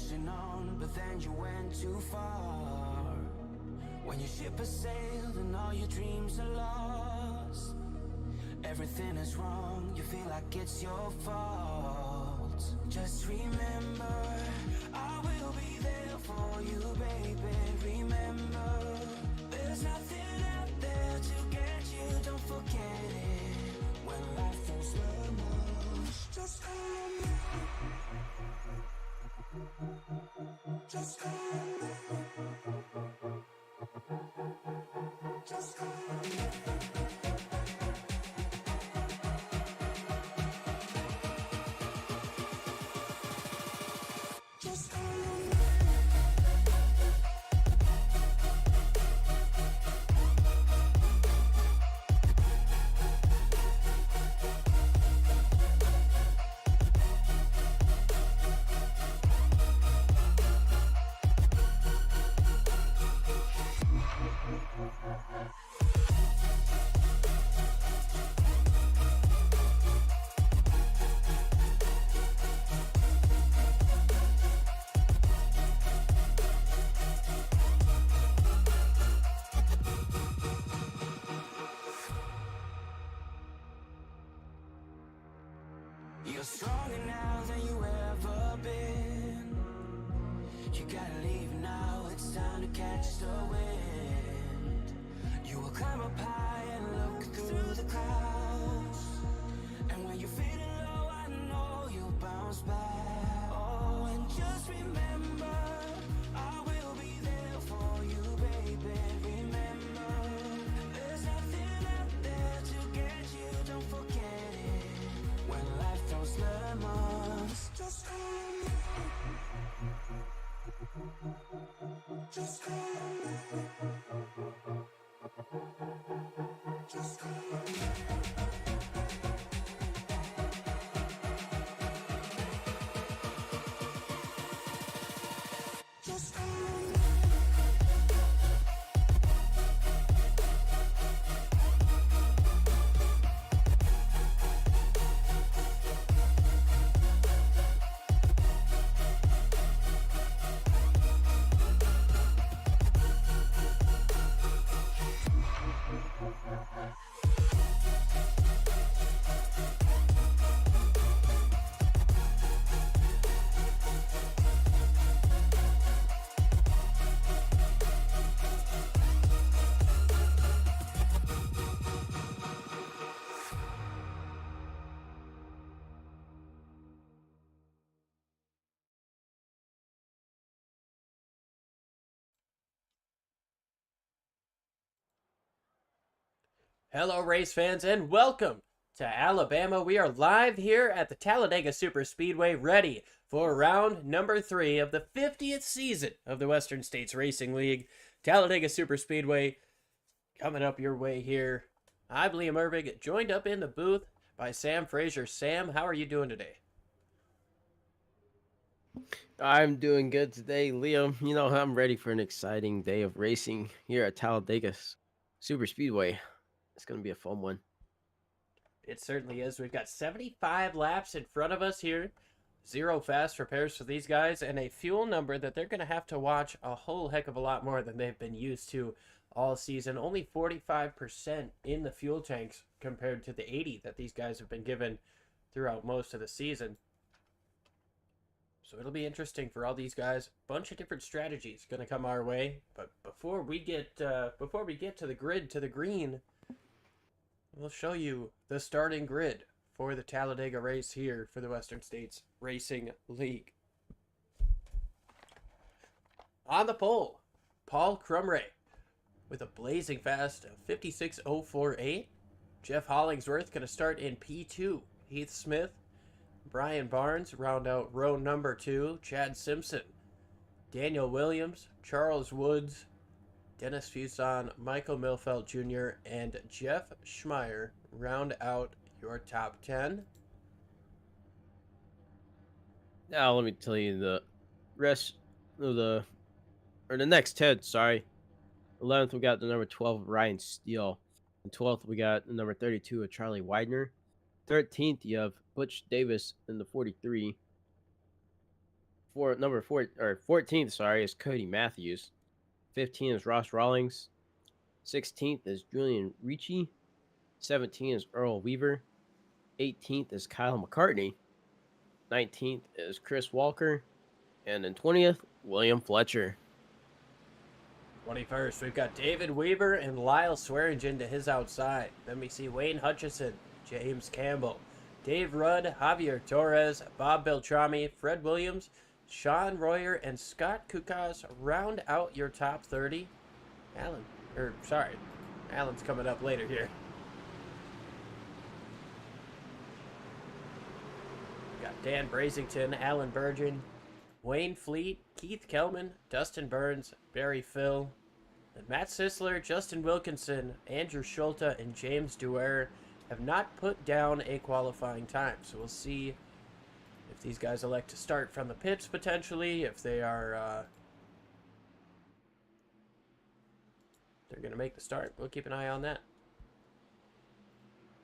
pushing on, but then you went too far. When your ship has sailed and all your dreams are lost, everything is wrong, you feel like it's your fault. Just remember, I will be there for you, baby. Remember, there's nothing out there to get you, don't forget it. When life throws lemons, just hold me. Just hold me. Just hold me. You're stronger now than you ever been. You gotta leave now, it's time to catch the wind. You will climb up high and look through the clouds, and when you're feeling low, I know you'll bounce back. Oh, and just remember, I will be there for you, baby. Remember, there's nothing out there to get you, don't forget it. When life throws lemons, just hold me. Just hold me. Just hold me. Just hold me. Hello, race fans, and welcome to Alabama. We are live here at the Talladega Superspeedway, ready for round number 3 of the 50th season of the Western States Racing League. Talladega Superspeedway coming up your way here. I'm Liam Irving, joined up in the booth by Sam Frazier. Sam, how are you doing today? I'm doing good today, Liam. You know, I'm ready for an exciting day of racing here at Talladega Superspeedway. It's going to be a fun one. It certainly is. We've got 75 laps in front of us here. 0 fast repairs for these guys, and a fuel number that they're going to have to watch a whole heck of a lot more than they've been used to all season. Only 45% in the fuel tanks compared to the 80 that these guys have been given throughout most of the season. So it'll be interesting for all these guys. Bunch of different strategies going to come our way. But before we get to the grid, to the green, we'll show you the starting grid for the Talladega race here for the Western States Racing League. On the pole, Paul Crumray with a blazing fast of 56.048. Jeff Hollingsworth going to start in P2. Heath Smith, Brian Barnes round out row number 2. Chad Simpson, Daniel Williams, Charles Woods, Dennis Fuson, Michael Milfeld Jr., and Jeff Schmeier round out your top 10. Now, let me tell you the rest of the next 10, sorry. 11th, we got the number 12, Ryan Steele. And 12th, we got the number 32 of Charlie Widener. 13th, you have Butch Davis in the 43. number 14th, sorry, is Cody Matthews. 15th is Ross Rawlings. 16th is Julian Ricci. 17th is Earl Weaver. 18th is Kyle McCartney. 19th is Chris Walker. And then 20th, William Fletcher. 21st, we've got David Weaver and Lyle Swearingen to his outside. Then we see Wayne Hutchison, James Campbell, Dave Rudd, Javier Torres, Bob Beltrami, Fred Williams, Sean Royer, and Scott Kukas round out your top 30. Alan's coming up later here. We got Dan Brazington, Alan Burgeon, Wayne Fleet, Keith Kelman, Dustin Burns, Barry Phil, and Matt Sisler, Justin Wilkinson, Andrew Schulte, and James Duer have not put down a qualifying time. So we'll see if these guys elect to start from the pits potentially, if they are they're going to make the start. We'll keep an eye on that.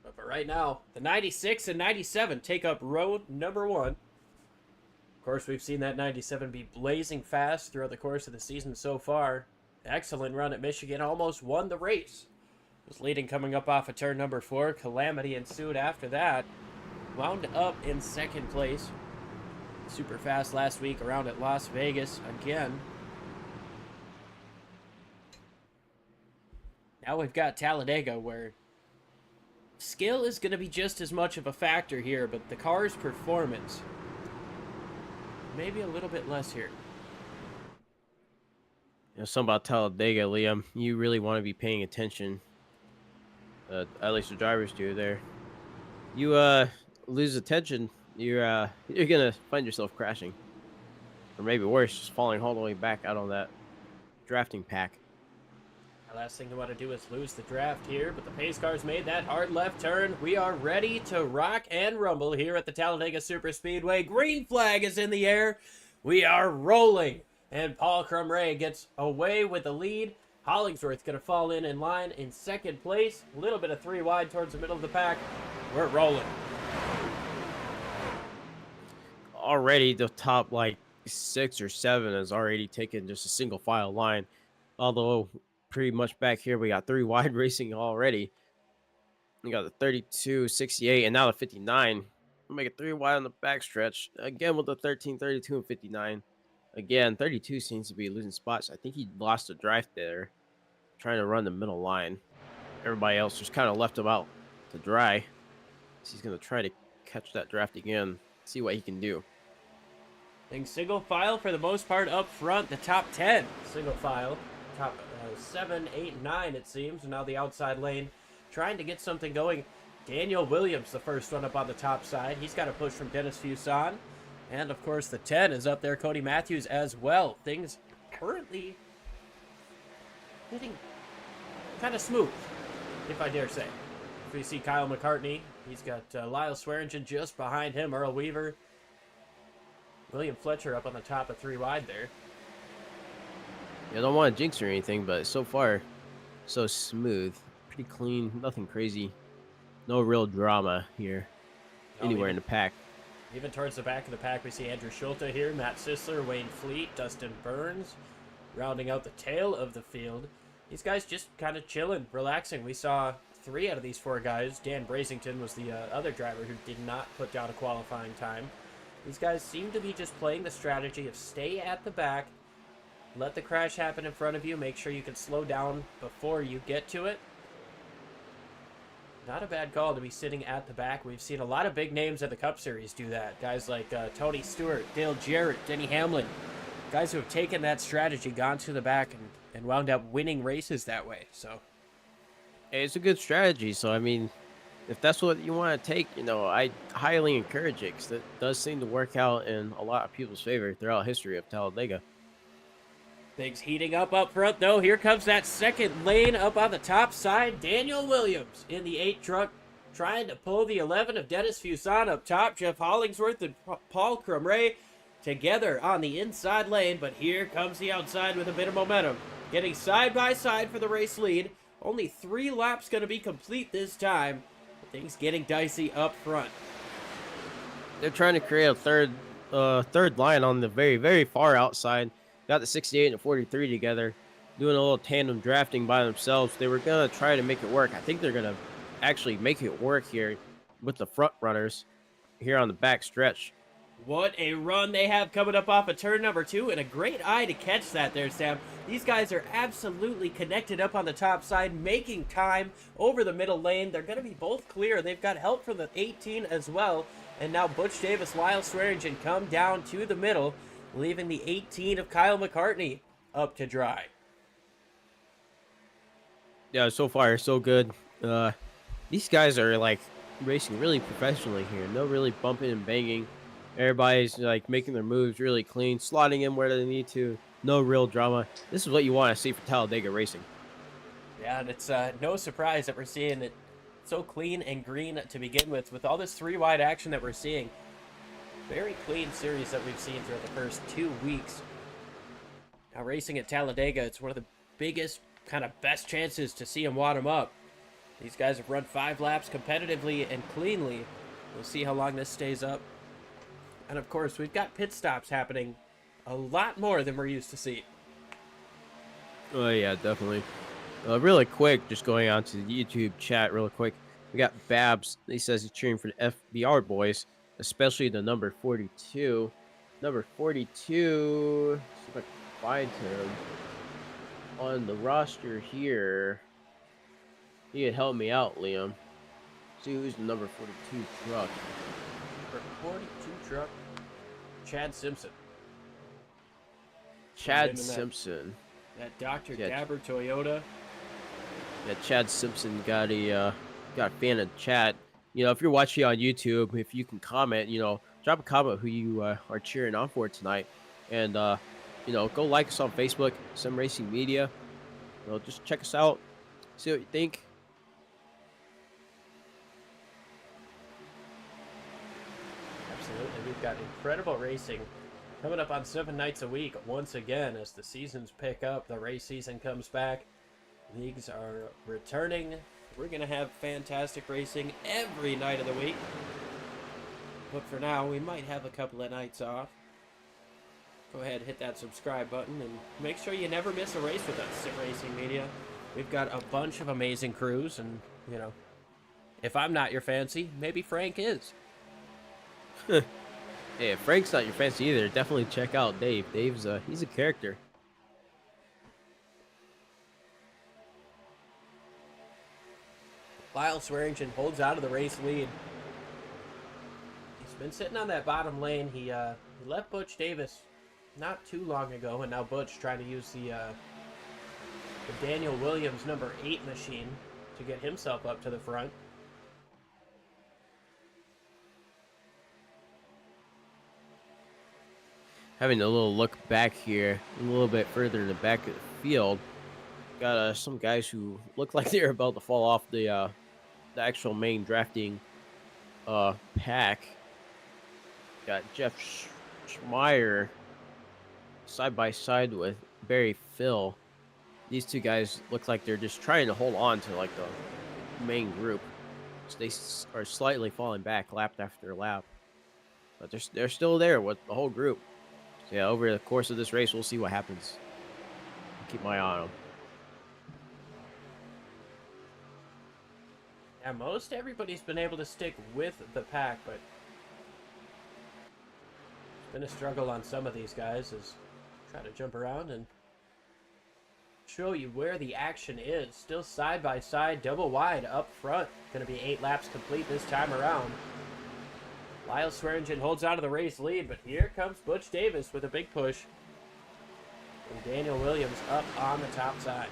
But for right now, the 96 and 97 take up row number 1. Of course, we've seen that 97 be blazing fast throughout the course of the season so far. Excellent run at Michigan, almost won the race. Was leading coming up off of turn number 4. Calamity ensued after that. Wound up in second place. Super fast last week around at Las Vegas again. Now we've got Talladega, where skill is going to be just as much of a factor here, but the car's performance maybe a little bit less here. You know, something about Talladega, Liam. You really want to be paying attention. At least the drivers do there. You lose attention, you're gonna find yourself crashing, or maybe worse, just falling all the way back out on that drafting pack. The last thing you want to do is lose the draft here, but the pace car's made that hard left turn. We are ready to rock and rumble here at the Talladega Superspeedway. Green flag is in the air. We are rolling, and Paul Crumray gets away with the lead. Hollingsworth going to fall in line in second place. A little bit of 3 wide towards the middle of the pack. We're rolling. Already the top 6 or 7 has already taken just a single file line. Although pretty much back here we got 3 wide racing already. We got the 32, 68, and now the 59. We'll make it 3 wide on the backstretch. Again with the 13, 32, and 59. Again, 32 seems to be losing spots. I think he lost a drive there, trying to run the middle line. Everybody else just kind of left him out to dry. So he's going to try to catch that draft again, see what he can do. Things single file for the most part up front. The top 10 single file. Top 7, 8, 9 it seems. And now the outside lane trying to get something going. Daniel Williams, the first one up on the top side. He's got a push from Dennis Fuson. And, of course, the 10 is up there. Cody Matthews as well. Things currently hitting kind of smooth, if I dare say. If we see Kyle McCartney, he's got Lyle Swearingen just behind him. Earl Weaver. William Fletcher up on the top of 3 wide there. Yeah, I don't want to jinx or anything, but so far, so smooth. Pretty clean. Nothing crazy. No real drama here. Anywhere in the pack. Even towards the back of the pack, we see Andrew Schulte here, Matt Sisler, Wayne Fleet, Dustin Burns, rounding out the tail of the field. These guys just kind of chilling, relaxing. We saw 3 out of these 4 guys. Dan Brazington was the other driver who did not put down a qualifying time. These guys seem to be just playing the strategy of stay at the back, let the crash happen in front of you, make sure you can slow down before you get to it. Not a bad call to be sitting at the back. We've seen a lot of big names at the Cup Series do that. Guys like Tony Stewart, Dale Jarrett, Denny Hamlin. Guys who have taken that strategy, gone to the back, and wound up winning races that way. So, hey, it's a good strategy. So, I mean, if that's what you want to take, I highly encourage it, because it does seem to work out in a lot of people's favor throughout history of Talladega. things heating up front, though. Here comes that second lane up on the top side. Daniel Williams in the 8 truck trying to pull the 11 of Dennis Fuson up top. Jeff Hollingsworth and Paul Crumray together on the inside lane, but here comes the outside with a bit of momentum. Getting side by side for the race lead. Only 3 laps going to be complete this time. Things getting dicey up front. They're trying to create a third third line on the very, very far outside. Got the 68 and the 43 together, doing a little tandem drafting by themselves. They were gonna try to make it work. I think they're gonna actually make it work here with the front runners here on the back stretch. What a run they have coming up off of turn number 2, and a great eye to catch that there, Sam. These guys are absolutely connected up on the top side, making time over the middle lane. They're going to be both clear. They've got help from the 18 as well. And now Butch Davis, Lyle Swearingen come down to the middle, leaving the 18 of Kyle McCartney up to dry. Yeah, so far so good. These guys are like racing really professionally here. No really bumping and banging. Everybody's like making their moves really clean, slotting in where they need to. No real drama. This is what you want to see for Talladega racing. Yeah, and it's no surprise that we're seeing it so clean and green to begin with all this 3-wide action that we're seeing. Very clean series that we've seen throughout the first 2 weeks. Now racing at Talladega, it's one of the biggest, kind of best chances to see them wad them up. These guys have run 5 laps competitively and cleanly. We'll see how long this stays up. And of course, we've got pit stops happening a lot more than we're used to see. Oh yeah, definitely. Really quick, just going on to the YouTube chat real quick. We got Babs. He says he's cheering for the FBR boys, especially the number 42. Number 42. See if I can find him on the roster here. He had helped me out, Liam. See who's the number 42 truck. Number 42 truck, Chad Simpson. Chad Simpson. That Dr. Yeah. Dabber Toyota. Yeah, Chad Simpson got a fan of chat. You know, if you're watching on YouTube, if you can comment, you know, drop a comment who you are cheering on for tonight, and you know, go like us on Facebook, SRM Racing Media. You know, just check us out, see what you think. Absolutely, we've got incredible racing coming up on 7 nights a week once again as the seasons pick up, the race season comes back, leagues are returning. We're going to have fantastic racing every night of the week. But for now, we might have a couple of nights off. Go ahead, hit that subscribe button, and make sure you never miss a race with us, Sim Racing Media. We've got a bunch of amazing crews, and, you know, if I'm not your fancy, maybe Frank is. Hey, if Frank's not your fancy either, definitely check out Dave. Dave's he's a character. Lyle Swearingen holds out of the race lead. He's been sitting on that bottom lane. He left Butch Davis not too long ago, and now Butch trying to use the Daniel Williams number 8 machine to get himself up to the front. Having a little look back here, a little bit further in the back of the field, got some guys who look like they're about to fall off the actual main drafting pack. Got Jeff Schmeier side by side with Barry Phil. These two guys look like they're just trying to hold on to like the main group. So they are slightly falling back lap after lap, but they're still there with the whole group. So yeah, over the course of this race, we'll see what happens. Keep my eye on them. Yeah, most everybody's been able to stick with the pack, but it's been a struggle on some of these guys as try to jump around and show you where the action is. Still side by side, double wide up front. Going to be 8 laps complete this time around. Lyle Swearingen holds out of the race lead, but here comes Butch Davis with a big push. And Daniel Williams up on the top side.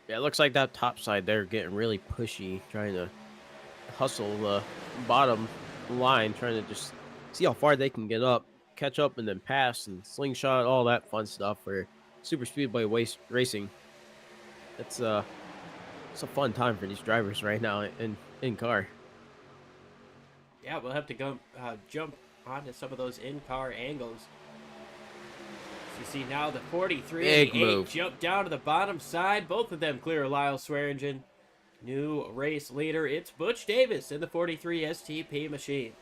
Yeah, it looks like that top side they're getting really pushy, trying to hustle the bottom line, trying to just see how far they can get up, catch up, and then pass and slingshot, all that fun stuff for Superspeedway racing. It's a fun time for these drivers right now in car. Yeah, we'll have to go jump onto some of those in-car angles. So you see now the 43 Big and the 8 move. jump down to the bottom side. Both of them clear Lyle Swearingen. New race leader, it's Butch Davis in the 43 STP machine.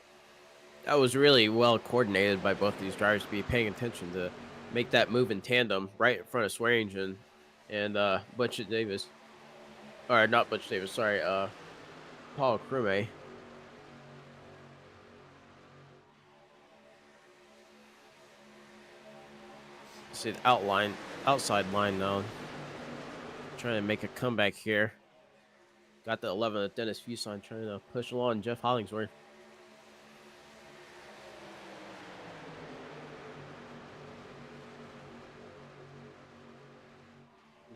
That was really well coordinated by both these drivers to be paying attention to make that move in tandem right in front of Swearingen and Butch Davis. Or not Butch Davis, sorry, Paul Krume. See the outside line now. Trying to make a comeback here. Got the 11 of Dennis Fuson trying to push along Jeff Hollingsworth.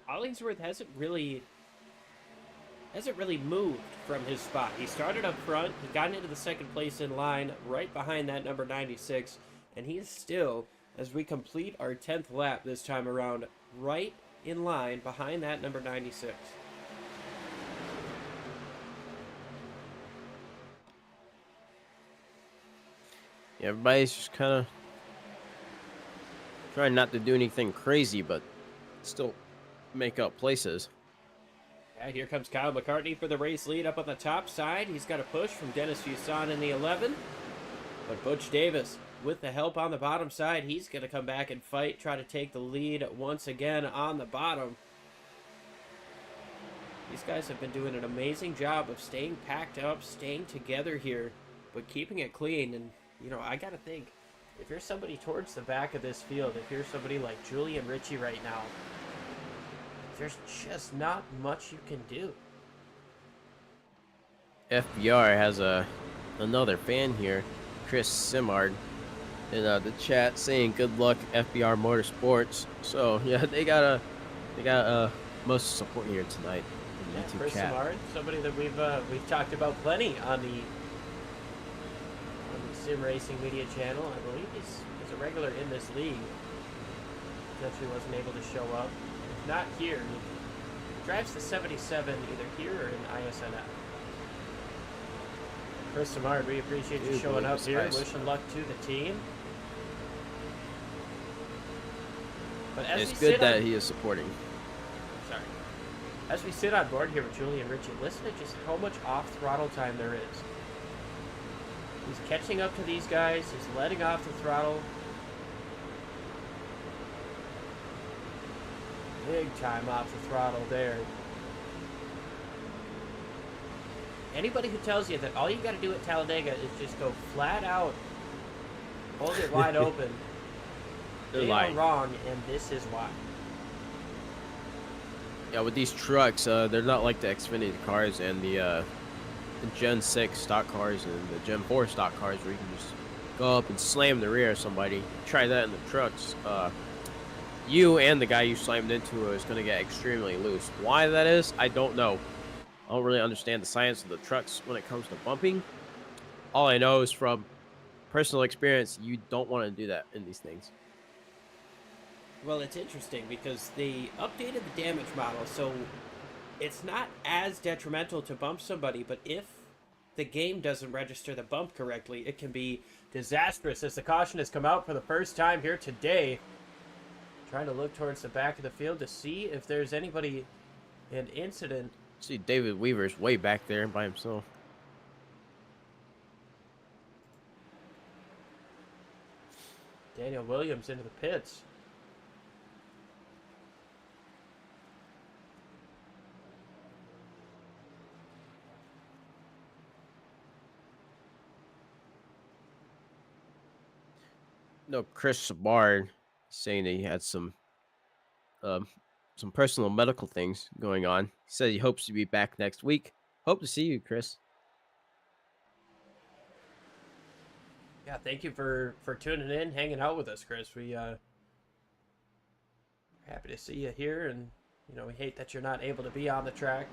Hollingsworth hasn't really moved from his spot. He started up front, he got into the second place in line, right behind that number 96, and he is still, as we complete our 10th lap this time around, right in line behind that number 96. Yeah, everybody's just kind of trying not to do anything crazy, but still make up places. Yeah, here comes Kyle McCartney for the race lead up on the top side. He's got a push from Dennis Fuson in the 11. But Butch Davis, with the help on the bottom side, he's going to come back and fight, try to take the lead once again on the bottom. These guys have been doing an amazing job of staying packed up, staying together here, but keeping it clean. And, you know, I got to think, if you're somebody towards the back of this field, if you're somebody like Julian Ritchie right now, there's just not much you can do. FBR has another fan here, Chris Simard, in the chat saying good luck FBR Motorsports. So yeah, they got most support here tonight in the Yeah, YouTube Chris chat. Samard, somebody that we've talked about plenty on the Sim Racing Media channel. I believe he's a regular in this league. Potentially wasn't able to show up. If not here, he drives the 77 either here or in ISNF. Chris Samard, we appreciate you showing up here. Wishing luck to the team. But as It's good that he is supporting. Sorry. As we sit on board here with Julian Ritchie, listen to just how much off-throttle time there is. He's catching up to these guys. He's letting off the throttle. Big time off the throttle there. Anybody who tells you that all you got to do at Talladega is just go flat out, hold it wide open, They're they lying. are wrong, and this is why. Yeah, with these trucks, they're not like the Xfinity cars and the Gen 6 stock cars and the Gen 4 stock cars where you can just go up and slam the rear of somebody. Try that in the trucks. You and the guy you slammed into is going to get extremely loose. Why that is, I don't know. I don't really understand the science of the trucks when it comes to bumping. All I know is from personal experience, you don't want to do that in these things. Well, it's interesting because they updated the damage model, so it's not as detrimental to bump somebody, but if the game doesn't register the bump correctly, it can be disastrous. As the caution has come out for the first time here today, trying to look towards the back of the field to see if there's anybody in incident. See, David Weaver's way back there by himself. Daniel Williams into the pits. No, Chris Sabard saying that he had some personal medical things going on. He said he hopes to be back next week. Hope to see you, Chris. Yeah, thank you for tuning in, hanging out with us, Chris. We happy to see you here, and you know we hate that you're not able to be on the track.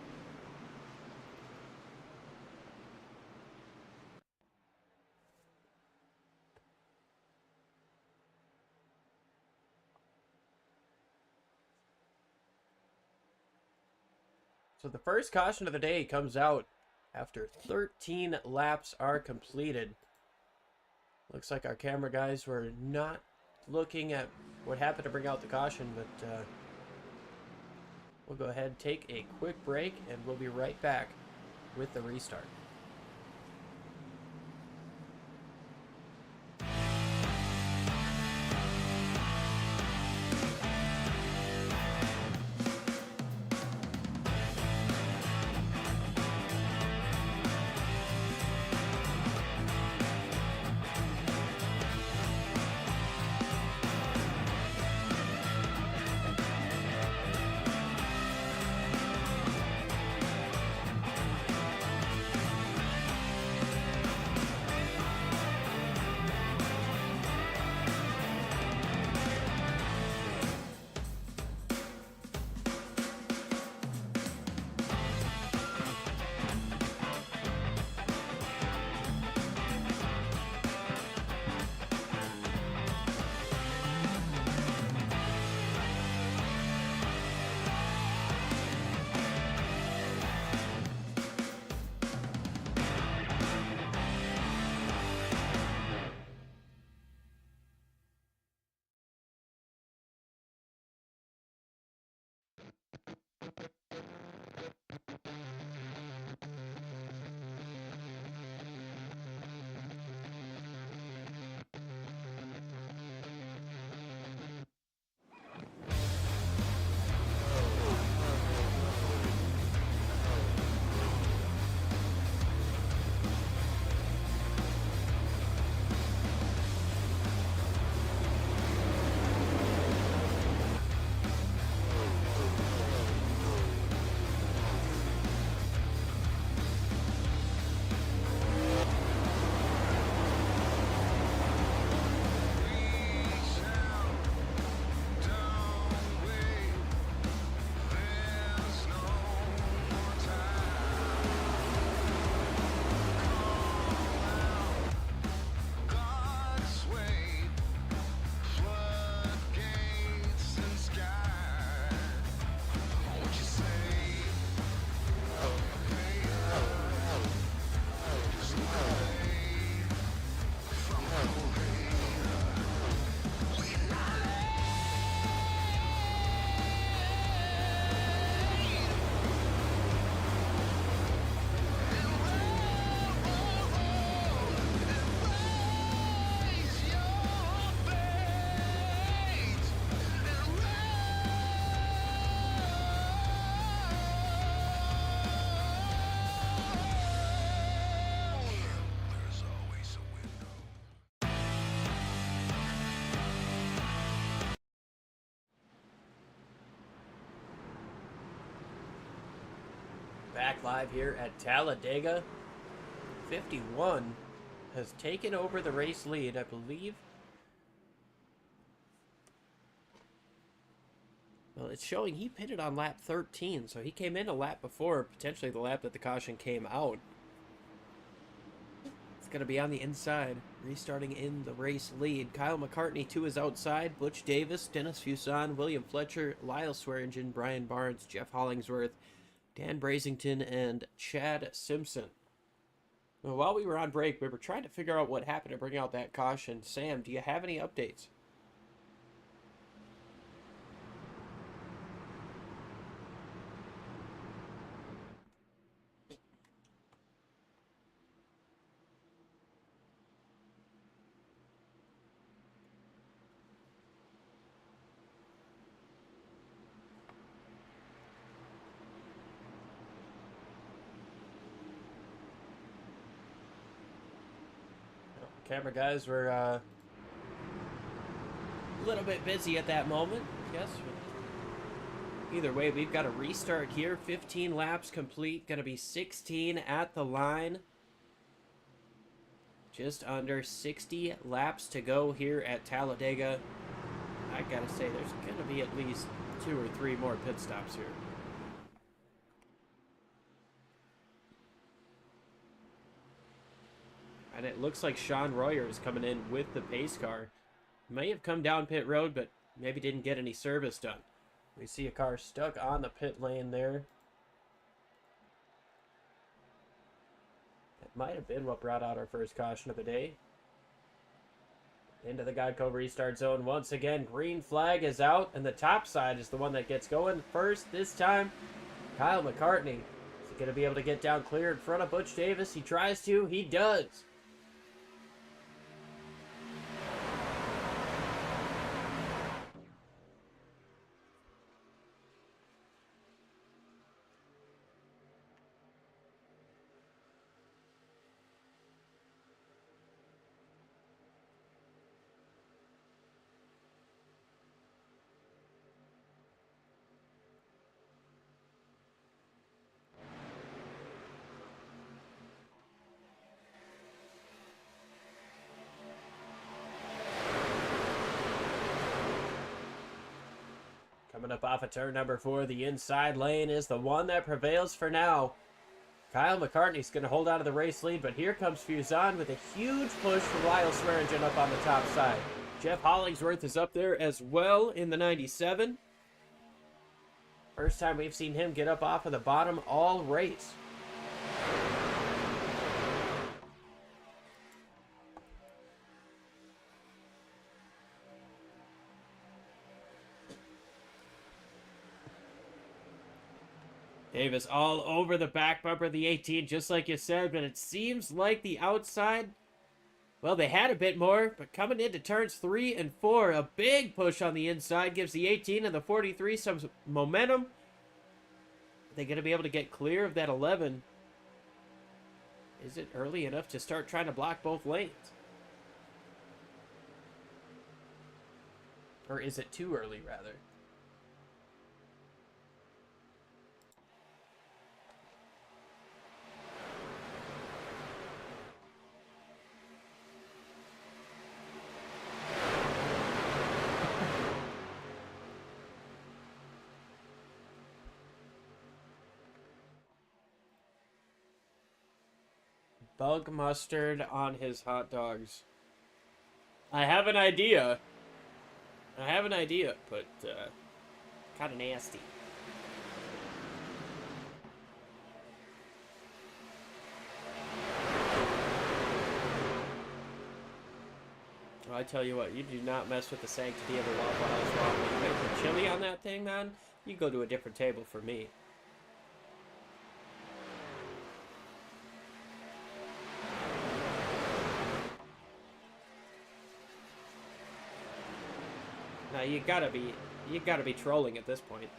So the first caution of the day comes out after 13 laps are completed. Looks like our camera guys were not looking at what happened to bring out the caution, but We'll go ahead and take a quick break, and we'll be right back with the restart. Back live here at Talladega. 51 has taken over the race lead, I believe. Well, it's showing he pitted on lap 13, so he came in a lap before, potentially the lap that the caution came out. It's going to be on the inside, restarting in the race lead. Kyle McCartney to his outside, Butch Davis, Dennis Fuson, William Fletcher, Lyle Swearingen, Brian Barnes, Jeff Hollingsworth, Dan Brazington, and Chad Simpson. Well, while we were on break, we were trying to figure out what happened to bring out that caution. Sam, do you have any updates? Camera guys were a little bit busy at that moment, yes. Either way, we've got a restart here. 15 laps complete. Going to be 16 at the line. Just under 60 laps to go here at Talladega. I gotta say, there's going to be at least 2 or 3 more pit stops here. And it looks like Sean Royer is coming in with the pace car. May have come down pit road, but maybe didn't get any service done. We see a car stuck on the pit lane there. That might have been what brought out our first caution of the day. Into the Geico restart zone once again. Green flag is out, and the top side is the one that gets going first this time. Kyle McCartney. Is he going to be able to get down clear in front of Butch Davis? He tries to. He does. Coming up off of turn number 4, the inside lane is the one that prevails for now. Kyle McCartney's going to hold out of the race lead, but here comes Fuzon with a huge push from Lyle Swearingen up on the top side. Jeff Hollingsworth is up there as well in the 97. First time we've seen him get up off of the bottom all race. Davis all over the back bumper of the 18, just like you said, but it seems like the outside, well, they had a bit more, but coming into turns 3 and 4, a big push on the inside gives the 18 and the 43 some momentum. Are they going to be able to get clear of that 11? Is it early enough to start trying to block both lanes? Or is it too early, rather? Bug mustard on his hot dogs. I have an idea. But kind of nasty. Well, I tell you what, you do not mess with the sanctity of the Waffle House waffle. You put chili on that thing, man, you go to a different table for me. Now you gotta be trolling at this point.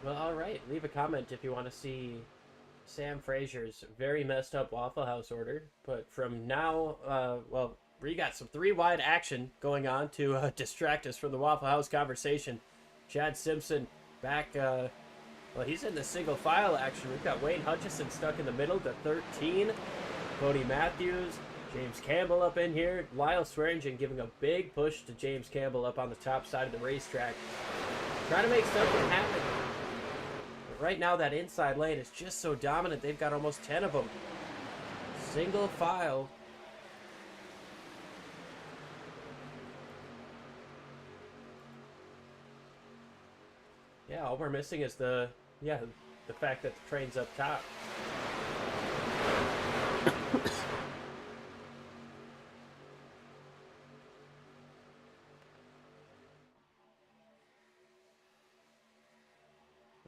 Well, alright, leave a comment if you want to see Sam Frazier's very messed up Waffle House order. But from now, well, we got some 3-wide action going on to distract us from the Waffle House conversation. Chad Simpson back, well, he's in the single file action. We've got Wayne Hutchison stuck in the middle to 13. Cody Matthews, James Campbell up in here. Lyle Swearingen giving a big push to James Campbell up on the top side of the racetrack. Trying to make something happen. But right now that inside lane is just so dominant. They've got almost 10 of them. Single file. Yeah, all we're missing is the fact that the train's up top.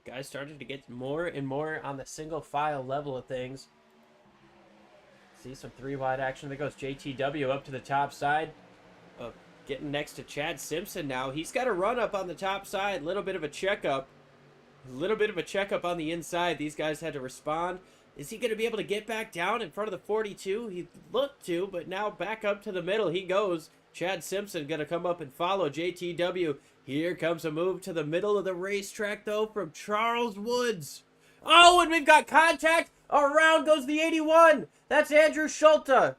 Guys started to get more and more on the single file level of things. See some 3-wide action. There goes JTW up to the top side. Getting next to Chad Simpson now. He's got a run up on the top side. Little bit of a checkup. A little bit of a checkup on the inside. These guys had to respond. Is he going to be able to get back down in front of the 42? He looked to, but now back up to the middle he goes. Chad Simpson going to come up and follow JTW. Here comes a move to the middle of the racetrack, though, from Charles Woods. Oh, and we've got contact. Around goes the 81. That's Andrew Schulte.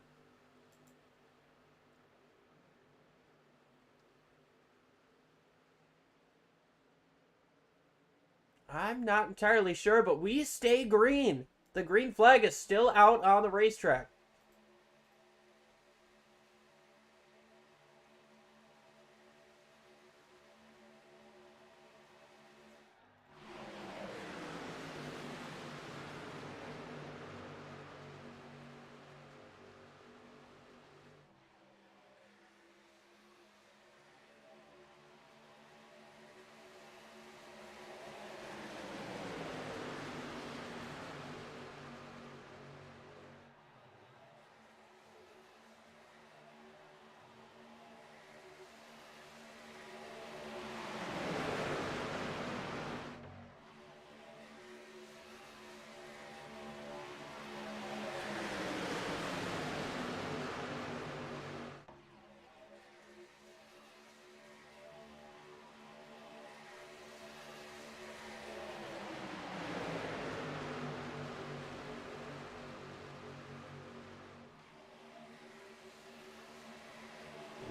I'm not entirely sure, but we stay green. The green flag is still out on the racetrack.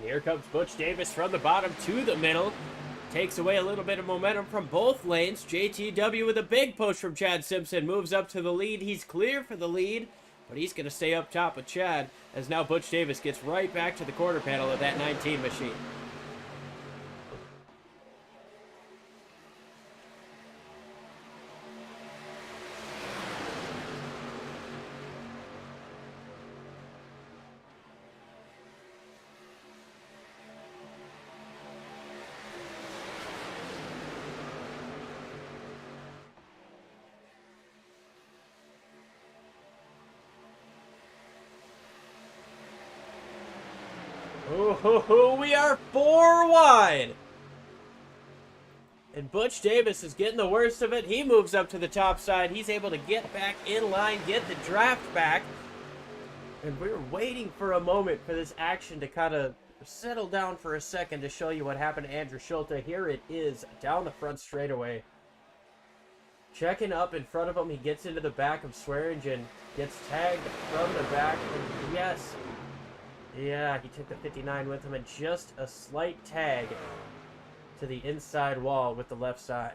Here comes Butch Davis from the bottom to the middle. Takes away a little bit of momentum from both lanes. JTW with a big push from Chad Simpson. Moves up to the lead. He's clear for the lead, but he's going to stay up top with Chad, as now Butch Davis gets right back to the quarter panel of that 19 machine. Oh, we are 4 wide. And Butch Davis is getting the worst of it. He moves up to the top side. He's able to get back in line, get the draft back. And we're waiting for a moment for this action to kind of settle down for a second to show you what happened to Andrew Schulte. Here it is, down the front straightaway. Checking up in front of him, he gets into the back of Swearingen, gets tagged from the back, and yes, yeah, he took the 59 with him, and just a slight tag to the inside wall with the left side.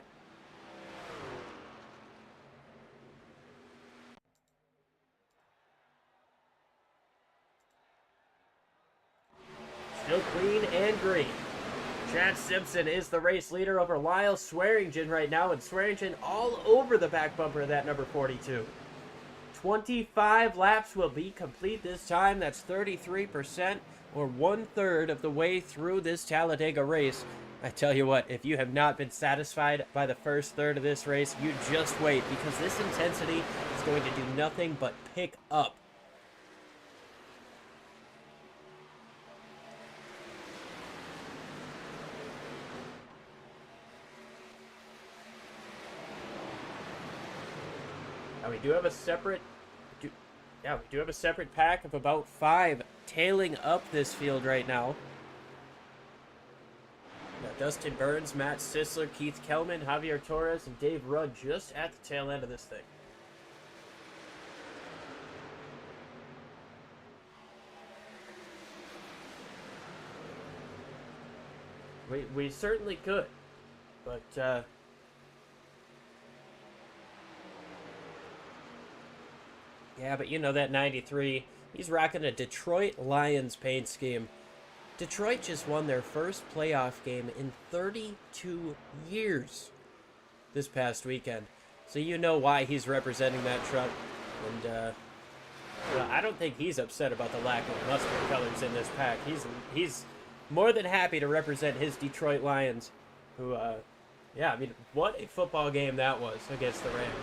Still clean and green. Chad Simpson is the race leader over Lyle Swearingen right now, and Swearingen all over the back bumper of that number 42. 25 laps will be complete this time. That's 33%, or 1/3 of the way through this Talladega race. I tell you what, if you have not been satisfied by the first third of this race, you just wait, because this intensity is going to do nothing but pick up. Now we do have a separate pack of about 5 tailing up this field right now. Got Dustin Burns, Matt Sisler, Keith Kelman, Javier Torres, and Dave Rudd just at the tail end of this thing. We certainly could, but yeah, but you know that 93, he's rocking a Detroit Lions paint scheme. Detroit just won their first playoff game in 32 years this past weekend. So you know why he's representing that truck. And well, I don't think he's upset about the lack of mustard colors in this pack. He's more than happy to represent his Detroit Lions, who, yeah, I mean, what a football game that was against the Rams.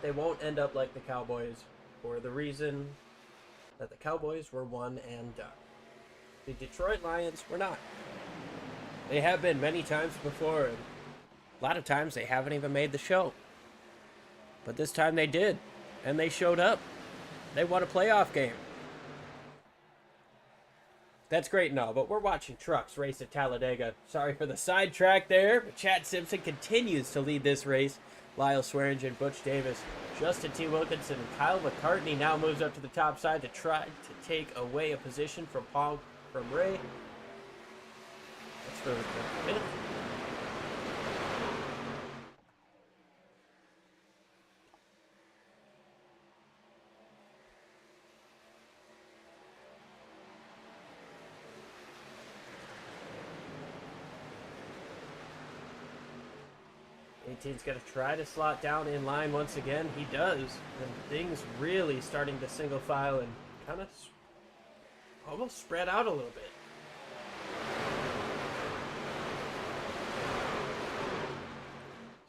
They won't end up like the Cowboys, for the reason that the Cowboys were one and done. The Detroit Lions were not. They have been many times before, and a lot of times they haven't even made the show. But this time they did, and they showed up. They won a playoff game. That's great and all, but we're watching trucks race at Talladega. Sorry for the sidetrack there, but Chad Simpson continues to lead this race. Lyle Swearingen, Butch Davis, Justin T. Wilkinson, and Kyle McCartney now moves up to the top side to try to take away a position from Ray. That's for the fifth. 18's going to try to slot down in line once again. He does. And things really starting to single file and kind of almost spread out a little bit.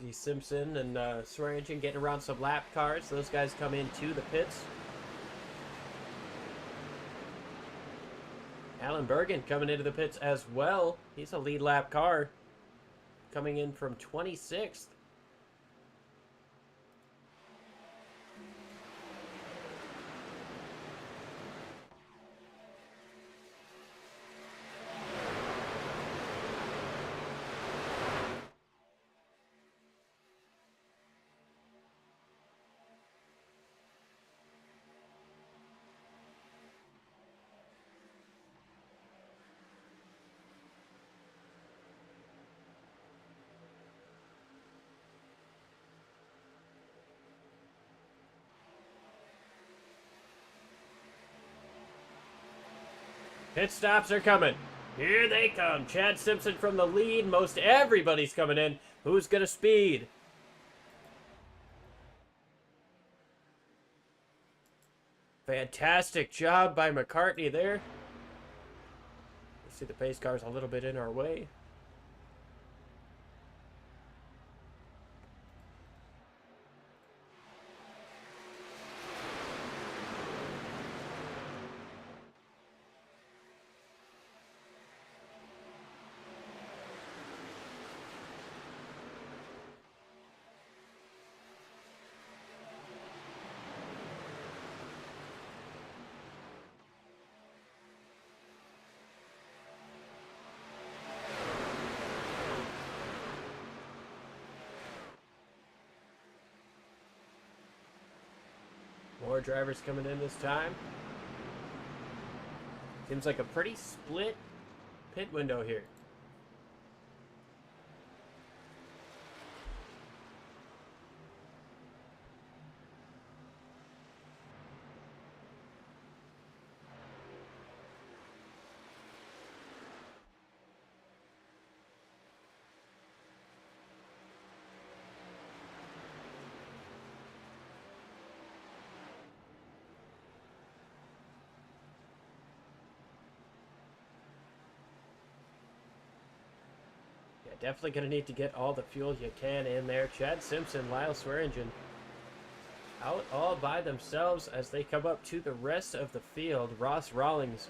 The Simpson and Swearingen getting around some lap cars. Those guys come into the pits. Alan Bergen coming into the pits as well. He's a lead lap car, coming in from 26th. Pit stops are coming. Here they come. Chad Simpson from the lead. Most everybody's coming in. Who's going to speed? Fantastic job by McCartney there. You see the pace car's a little bit in our way. More drivers coming in this time. Seems like a pretty split pit window here. Definitely going to need to get all the fuel you can in there. Chad Simpson, Lyle Swearingen out all by themselves as they come up to the rest of the field. Ross Rawlings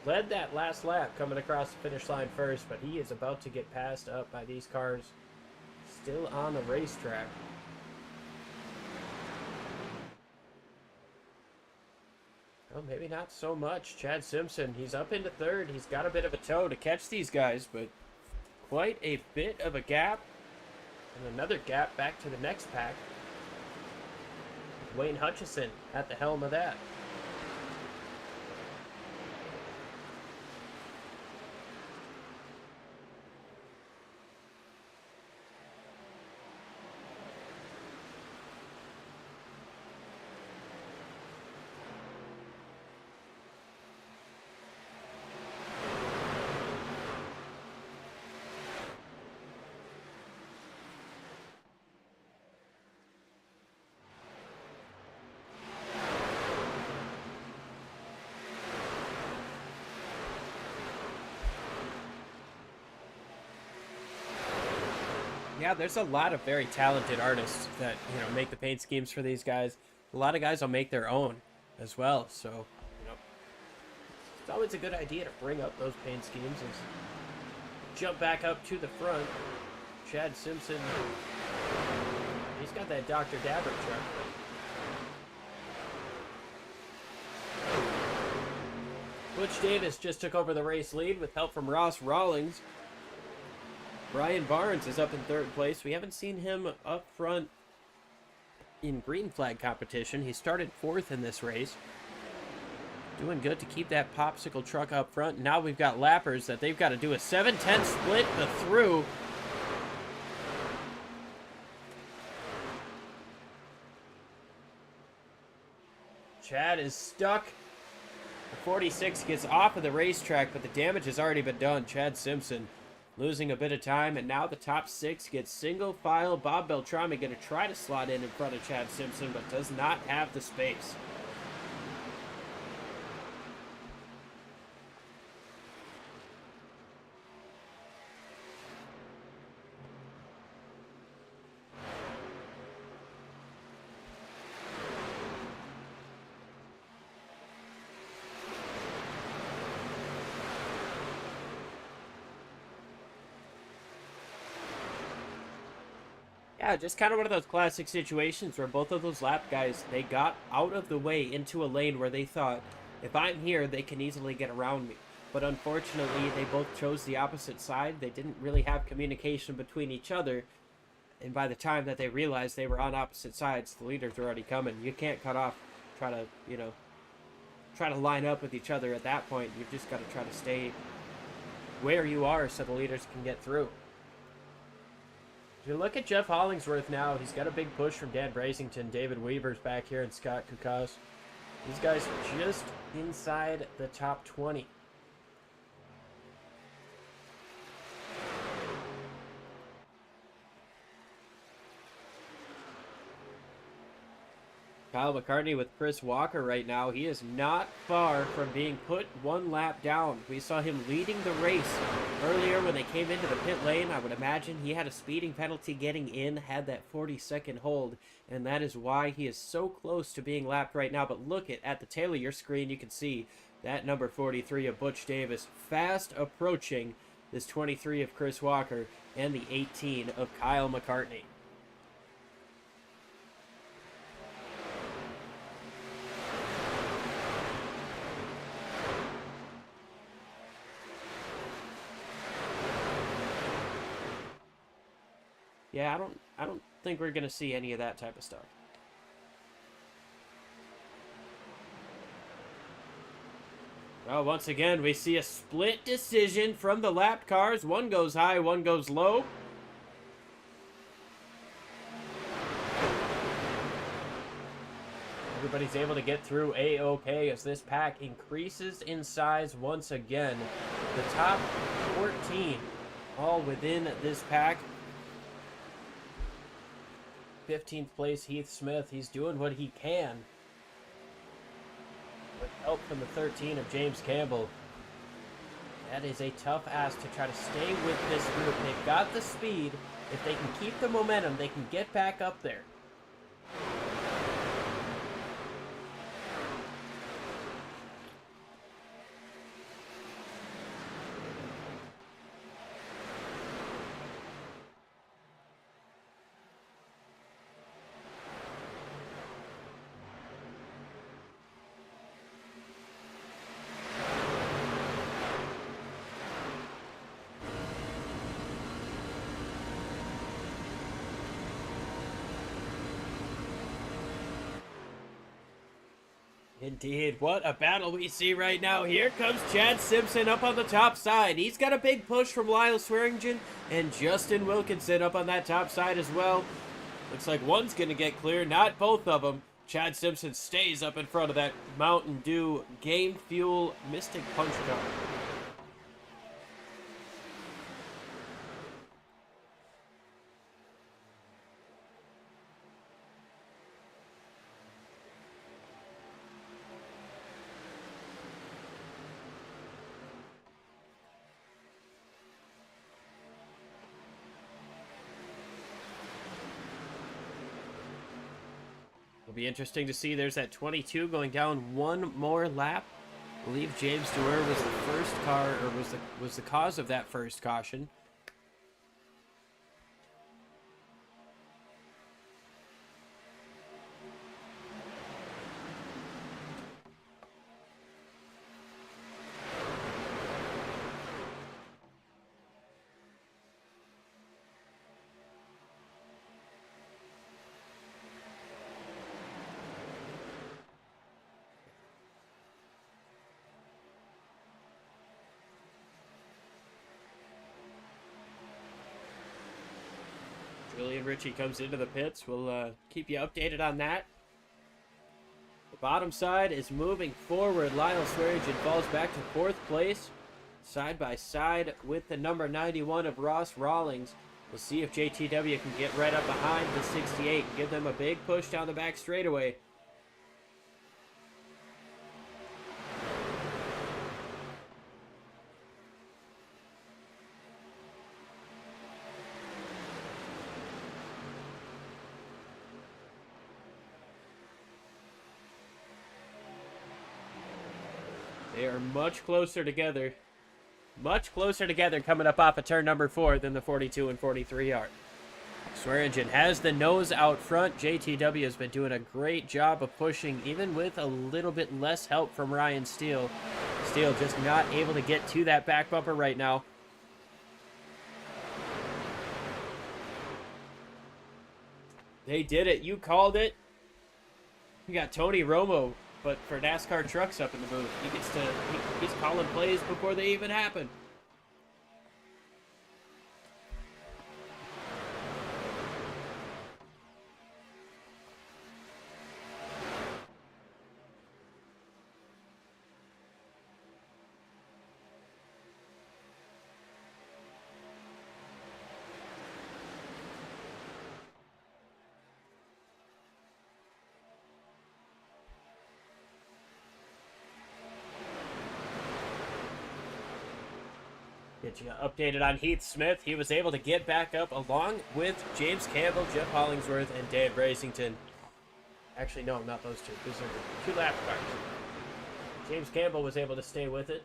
led that last lap coming across the finish line first, but he is about to get passed up by these cars still on the racetrack. Well, maybe not so much. Chad Simpson, he's up into third. He's got a bit of a toe to catch these guys, but quite a bit of a gap, and another gap back to the next pack. Wayne Hutchison at the helm of that. Yeah, there's a lot of very talented artists that, make the paint schemes for these guys. A lot of guys will make their own as well. So, it's always a good idea to bring up those paint schemes and jump back up to the front. Chad Simpson, he's got that Dr. Dabber truck. Butch Davis just took over the race lead with help from Ross Rawlings. Brian Barnes is up in third place. We haven't seen him up front in green flag competition. He started fourth in this race. Doing good to keep that popsicle truck up front. Now we've got lappers that they've got to do a 7-10 split through. Chad is stuck. The 46 gets off of the racetrack, but the damage has already been done. Chad Simpson losing a bit of time, and now the top six gets single file. Bob Beltrami going to try to slot in front of Chad Simpson, but does not have the space. Yeah, just kind of one of those classic situations where both of those lap guys, they got out of the way into a lane where they thought, if I'm here, they can easily get around me. But unfortunately, they both chose the opposite side. They didn't really have communication between each other. And by the time that they realized they were on opposite sides, the leaders were already coming. You can't cut off, try to line up with each other at that point. You've just got to try to stay where you are so the leaders can get through. If you look at Jeff Hollingsworth now, he's got a big push from Dan Brasington, David Weaver's back here, and Scott Kukas. These guys are just inside the top 20. Kyle McCartney with Chris Walker right now. He is not far from being put one lap down. We saw him leading the race earlier when they came into the pit lane. I would imagine he had a speeding penalty getting in, had that 40-second hold, and that is why he is so close to being lapped right now. But look at the tail of your screen, you can see that number 43 of Butch Davis fast approaching this 23 of Chris Walker and the 18 of Kyle McCartney. Yeah, I don't think we're gonna see any of that type of stuff. Well, once again, we see a split decision from the lapped cars. One goes high, one goes low. Everybody's able to get through A-OK as this pack increases in size once again. The top 14 all within this pack. 15th place, Heath Smith. He's doing what he can with help from the 13 of James Campbell. That is a tough ask to try to stay with this group. They've got the speed. If they can keep the momentum, they can get back up there. Indeed, what a battle we see right now. Here comes Chad Simpson up on the top side. He's got a big push from Lyle Swearingen and Justin Wilkinson up on that top side as well. Looks like one's going to get clear, not both of them. Chad Simpson stays up in front of that Mountain Dew Game Fuel Mystic Punch car. It'll be interesting to see. There's that 22 going down one more lap. I believe James Dewar was the first car, or was the cause of that first caution. Julian Ritchie comes into the pits. We'll keep you updated on that. The bottom side is moving forward. Lyle Swearingen falls back to 4th place, side by side with the number 91 of Ross Rawlings. We'll see if JTW can get right up behind the 68 and give them a big push down the back straightaway. They are much closer together. Much closer together coming up off of turn number 4 than the 42 and 43 are. Swearingen has the nose out front. JTW has been doing a great job of pushing, even with a little bit less help from Ryan Steele. Steele just not able to get to that back bumper right now. They did it. You called it. We got Tony Romo, but for NASCAR trucks up in the booth. He's calling plays before they even happen. Get you updated on Heath Smith. He was able to get back up along with James Campbell, Jeff Hollingsworth, and Dan Bracington. Actually, no, not those two. Those are 2 lap cars. James Campbell was able to stay with it.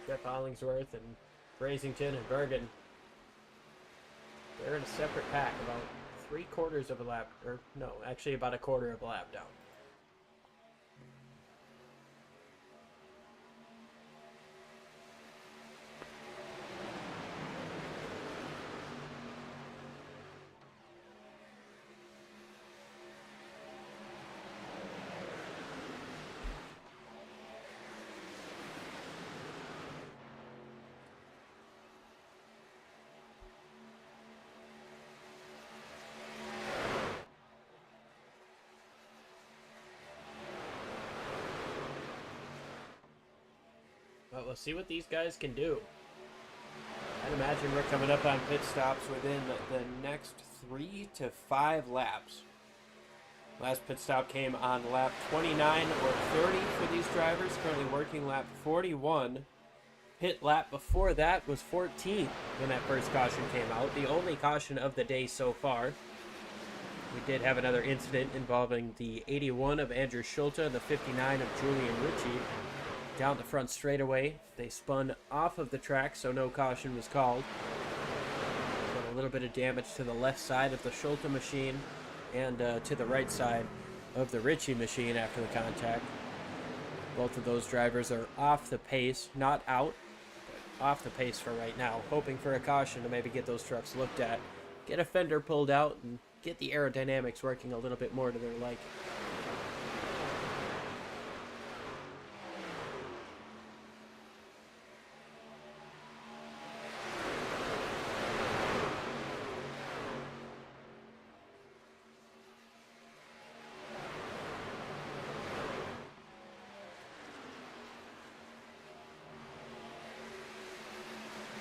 Jeff Hollingsworth and Bracington and Bergen. They're in a separate pack, about 3/4 of a lap, or no, actually about 1/4 of a lap down. But we'll see what these guys can do. I'd imagine we're coming up on pit stops within the next 3 to 5 laps. Last pit stop came on lap 29 or 30 for these drivers, currently working lap 41. Pit lap before that was 14 when that first caution came out, the only caution of the day so far. We did have another incident involving the 81 of Andrew Schulte and the 59 of Julian Ritchie. Down the front straightaway, they spun off of the track, so no caution was called. But a little bit of damage to the left side of the Schulte machine and to the right side of the Ritchie machine after the contact. Both of those drivers are off the pace, not out, but off the pace for right now, hoping for a caution to maybe get those trucks looked at, get a fender pulled out, and get the aerodynamics working a little bit more to their liking.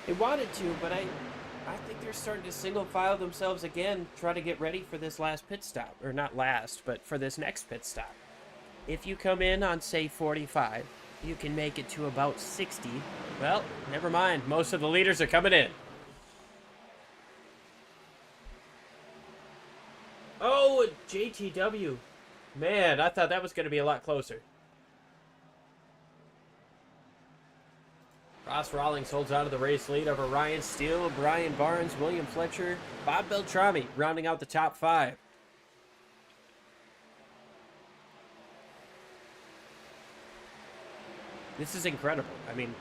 They wanted to, but I think they're starting to single file themselves again, try to get ready for this last pit stop. Or not last, but for this next pit stop. If you come in on, say, 45, you can make it to about 60. Well, never mind. Most of the leaders are coming in. Oh, JTW. Man, I thought that was going to be a lot closer. Ross Rawlings holds out of the race lead over Ryan Steele, Brian Barnes, William Fletcher, Bob Beltrami rounding out the top 5. This is incredible. I mean,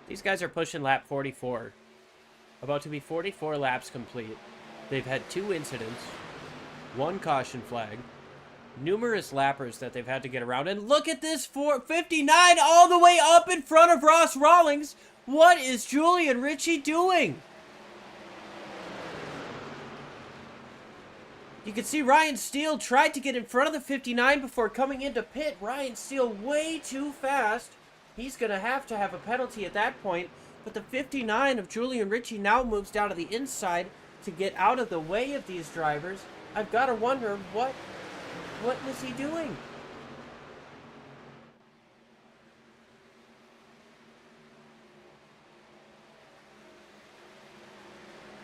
these guys are pushing lap 44. About to be 44 laps complete. They've had 2 incidents, 1 caution flag, numerous lappers that they've had to get around. And look at this, 59 all the way up in front of Ross Rawlings. What is Julian Ritchie doing? You can see Ryan Steele tried to get in front of the 59 before coming into pit. Ryan Steele way too fast. He's going to have a penalty at that point. But the 59 of Julian Ritchie now moves down to the inside to get out of the way of these drivers. I've got to wonder, what was he doing?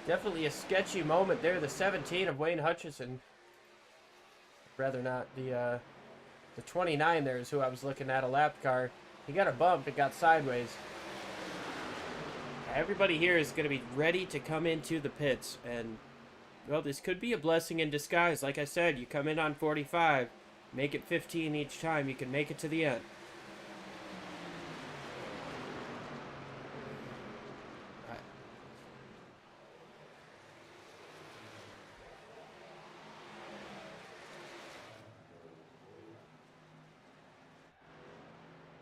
Definitely a sketchy moment there. The 17 of Wayne Hutchison. Rather not. The 29 there is who I was looking at, a lap car. He got a bump. It got sideways. Everybody here is going to be ready to come into the pits. And, well, this could be a blessing in disguise. Like I said, you come in on 45. Make it 15 each time. You can make it to the end.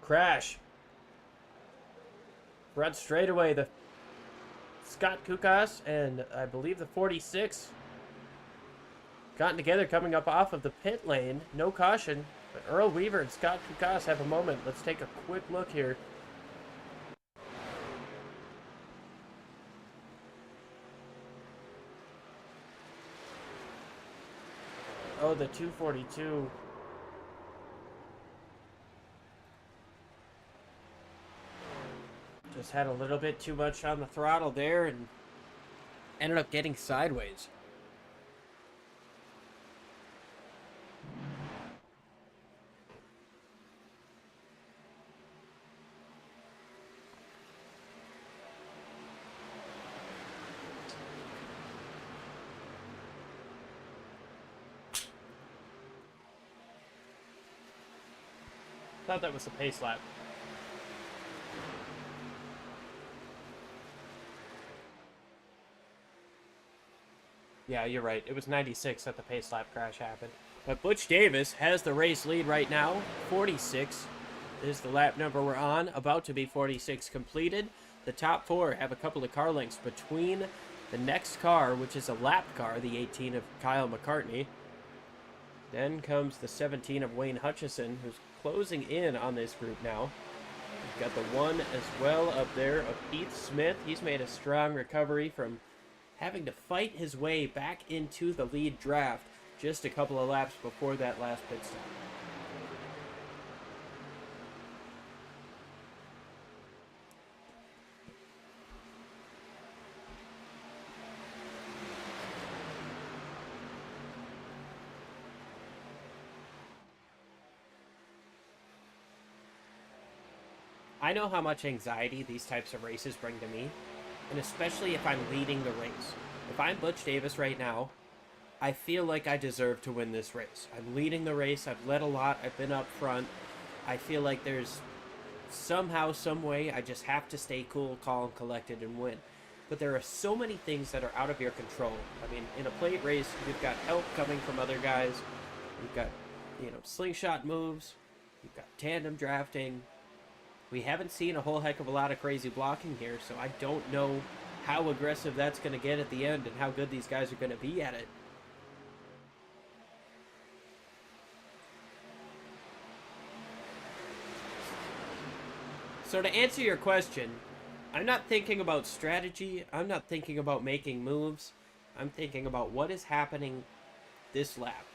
Crash. Front straightaway, the Scott Kukas and I believe the 46 gotten together coming up off of the pit lane. No caution, but Earl Weaver and Scott Kukas have a moment. Let's take a quick look here. Oh, the 242. Just had a little bit too much on the throttle there and ended up getting sideways. Thought that was a pace lap. Yeah, you're right. It was 96 that the pace lap crash happened. But Butch Davis has the race lead right now. 46 is the lap number we're on. About to be 46 completed. The top four have a couple of car lengths between the next car, which is a lapped car, the 18 of Kyle McCartney. Then comes the 17 of Wayne Hutchison, who's closing in on this group now. We've got the one as well up there of Heath Smith. He's made a strong recovery from having to fight his way back into the lead draft just a couple of laps before that last pit stop. I know how much anxiety these types of races bring to me, and especially if I'm leading the race. If I'm Butch Davis right now, I feel like I deserve to win this race. I'm leading the race, I've led a lot, I've been up front. I feel like there's somehow, some way, I just have to stay cool, calm, collected, and win. But there are so many things that are out of your control. I mean, in a plate race, you've got help coming from other guys. You've got, slingshot moves. You've got tandem drafting. We haven't seen a whole heck of a lot of crazy blocking here, so I don't know how aggressive that's going to get at the end and how good these guys are going to be at it. So to answer your question, I'm not thinking about strategy. I'm not thinking about making moves. I'm thinking about what is happening this lap.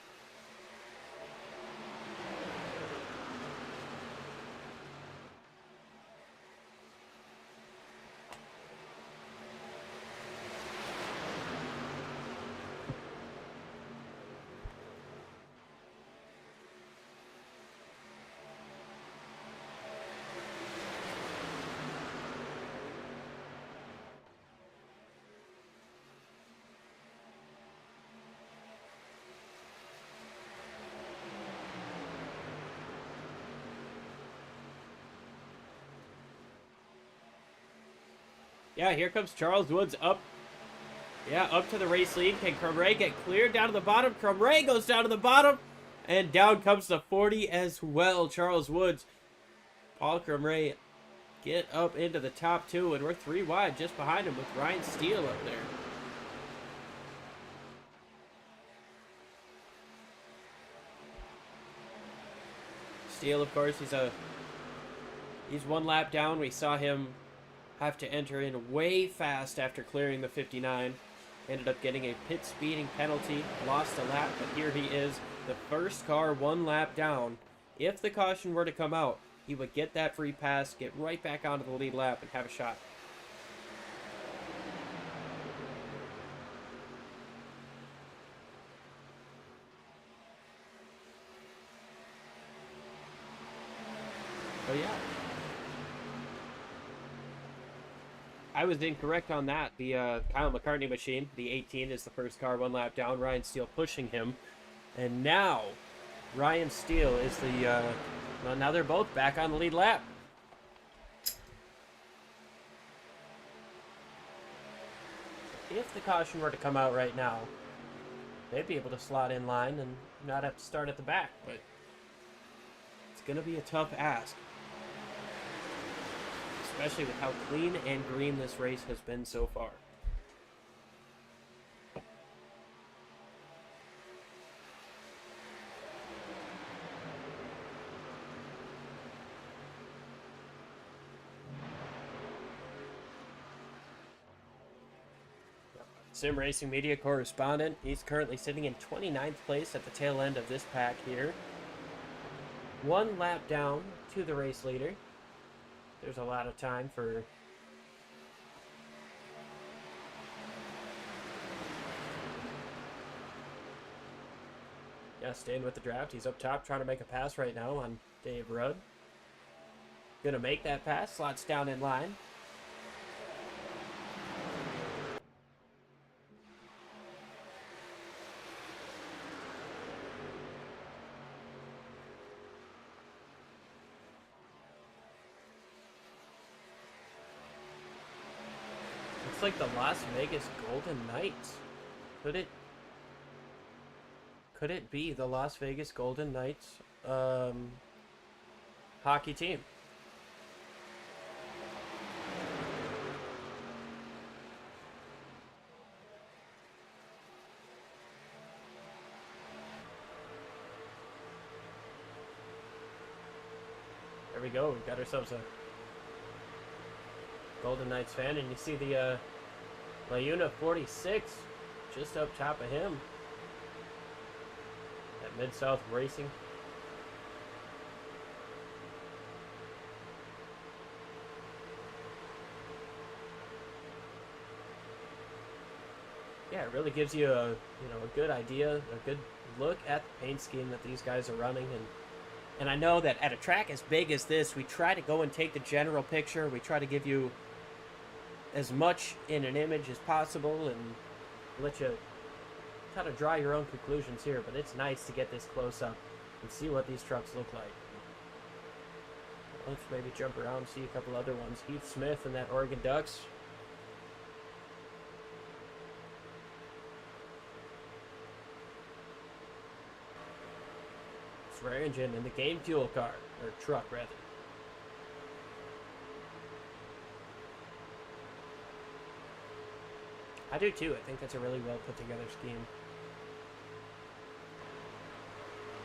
Yeah, here comes Charles Woods up. Yeah, up to the race lead. Can Crumray get cleared down to the bottom? Crumray goes down to the bottom. And down comes the 40 as well. Charles Woods. Paul Crumray get up into the top two. And we're 3 wide just behind him with Ryan Steele up there. Steele, of course, he's 1 lap down. We saw him have to enter in way fast after clearing the 59. Ended up getting a pit speeding penalty, lost a lap, but here he is, the first car 1 lap down. If the caution were to come out, he would get that free pass, get right back onto the lead lap, and have a shot. Oh yeah. I was incorrect on that. The Kyle McCartney machine, the 18 is the first car 1 lap down. Ryan Steele pushing him. And now, Ryan Steele is the, well, now they're both back on the lead lap. If the caution were to come out right now, they'd be able to slot in line and not have to start at the back. But it's going to be a tough ask. Especially with how clean and green this race has been so far. Sim Racing Media correspondent. He's currently sitting in 29th place at the tail end of this pack here. 1 lap down to the race leader. There's a lot of time for Yeah, staying with the draft. He's up top trying to make a pass right now on Dave Rudd. Gonna make that pass. Slots down in line. Looks like the Las Vegas Golden Knights. Could it be the Las Vegas Golden Knights hockey team? There we go. We got ourselves a Golden Knights fan, and you see the Layuna 46 just up top of him at Mid-South Racing. Yeah, it really gives you a good idea, a good look at the paint scheme that these guys are running, and I know that at a track as big as this, we try to go and take the general picture. We try to give you as much in an image as possible and let you kind of draw your own conclusions here, but it's nice to get this close up and see what these trucks look like. Let's maybe jump around and see a couple other ones. Heath Smith and that Oregon Ducks. Swearingen in the game fuel car, or truck rather. I do too. I think that's a really well put together scheme.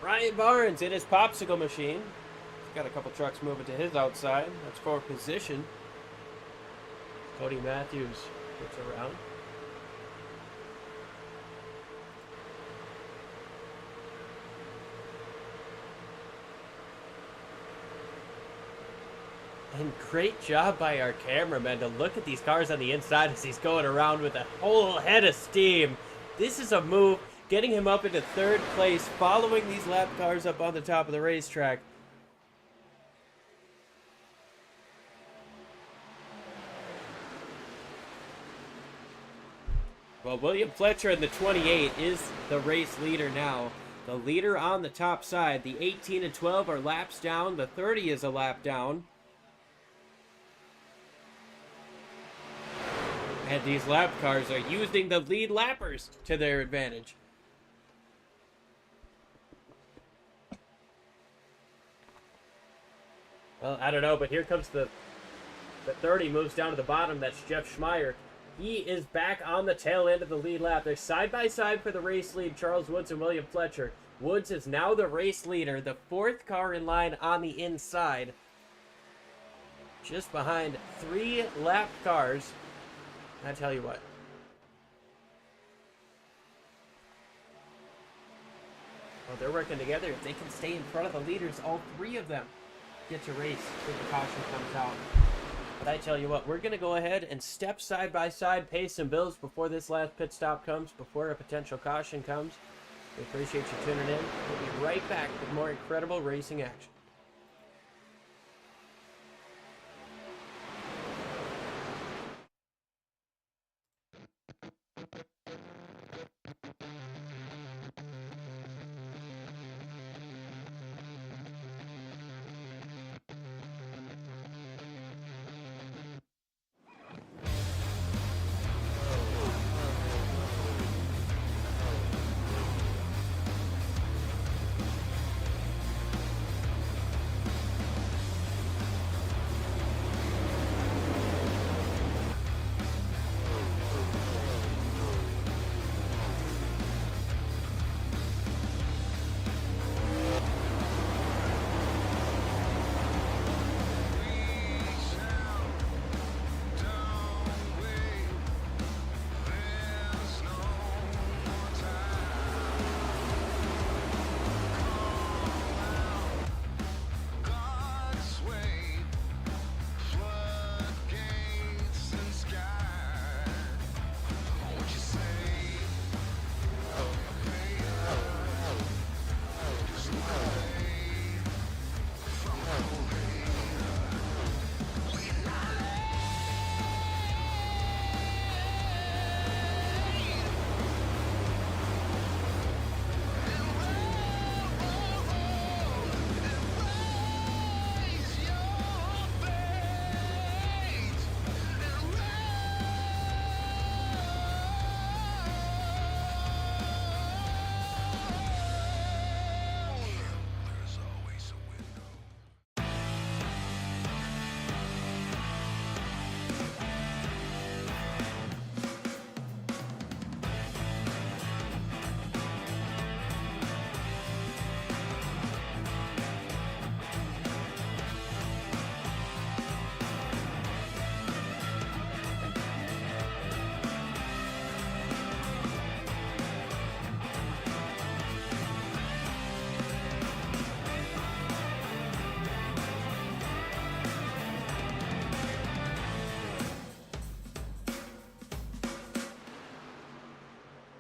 Ryan Barnes in his popsicle machine. He's got a couple trucks moving to his outside. That's for position. Cody Matthews gets around. And great job by our cameraman to look at these cars on the inside as he's going around with a whole head of steam. This is a move, getting him up into third place, following these lap cars up on the top of the racetrack. Well, William Fletcher in the 28 is the race leader now. The leader on the top side. The 18 and 12 are laps down. The 30 is a lap down. And these lap cars are using the lead lappers to their advantage. Well, I don't know, but here comes the 30, moves down to the bottom. That's Jeff Schmeier. He is back on the tail end of the lead lap. They're side by side for the race lead, Charles Woods and William Fletcher. Woods is now the race leader, the fourth car in line on the inside. Just behind 3 lap cars. I tell you what. Well, they're working together. If they can stay in front of the leaders, all 3 of them get to race if the caution comes out. But I tell you what, we're going to go ahead and step side by side, pay some bills before this last pit stop comes, before a potential caution comes. We appreciate you tuning in. We'll be right back with more incredible racing action.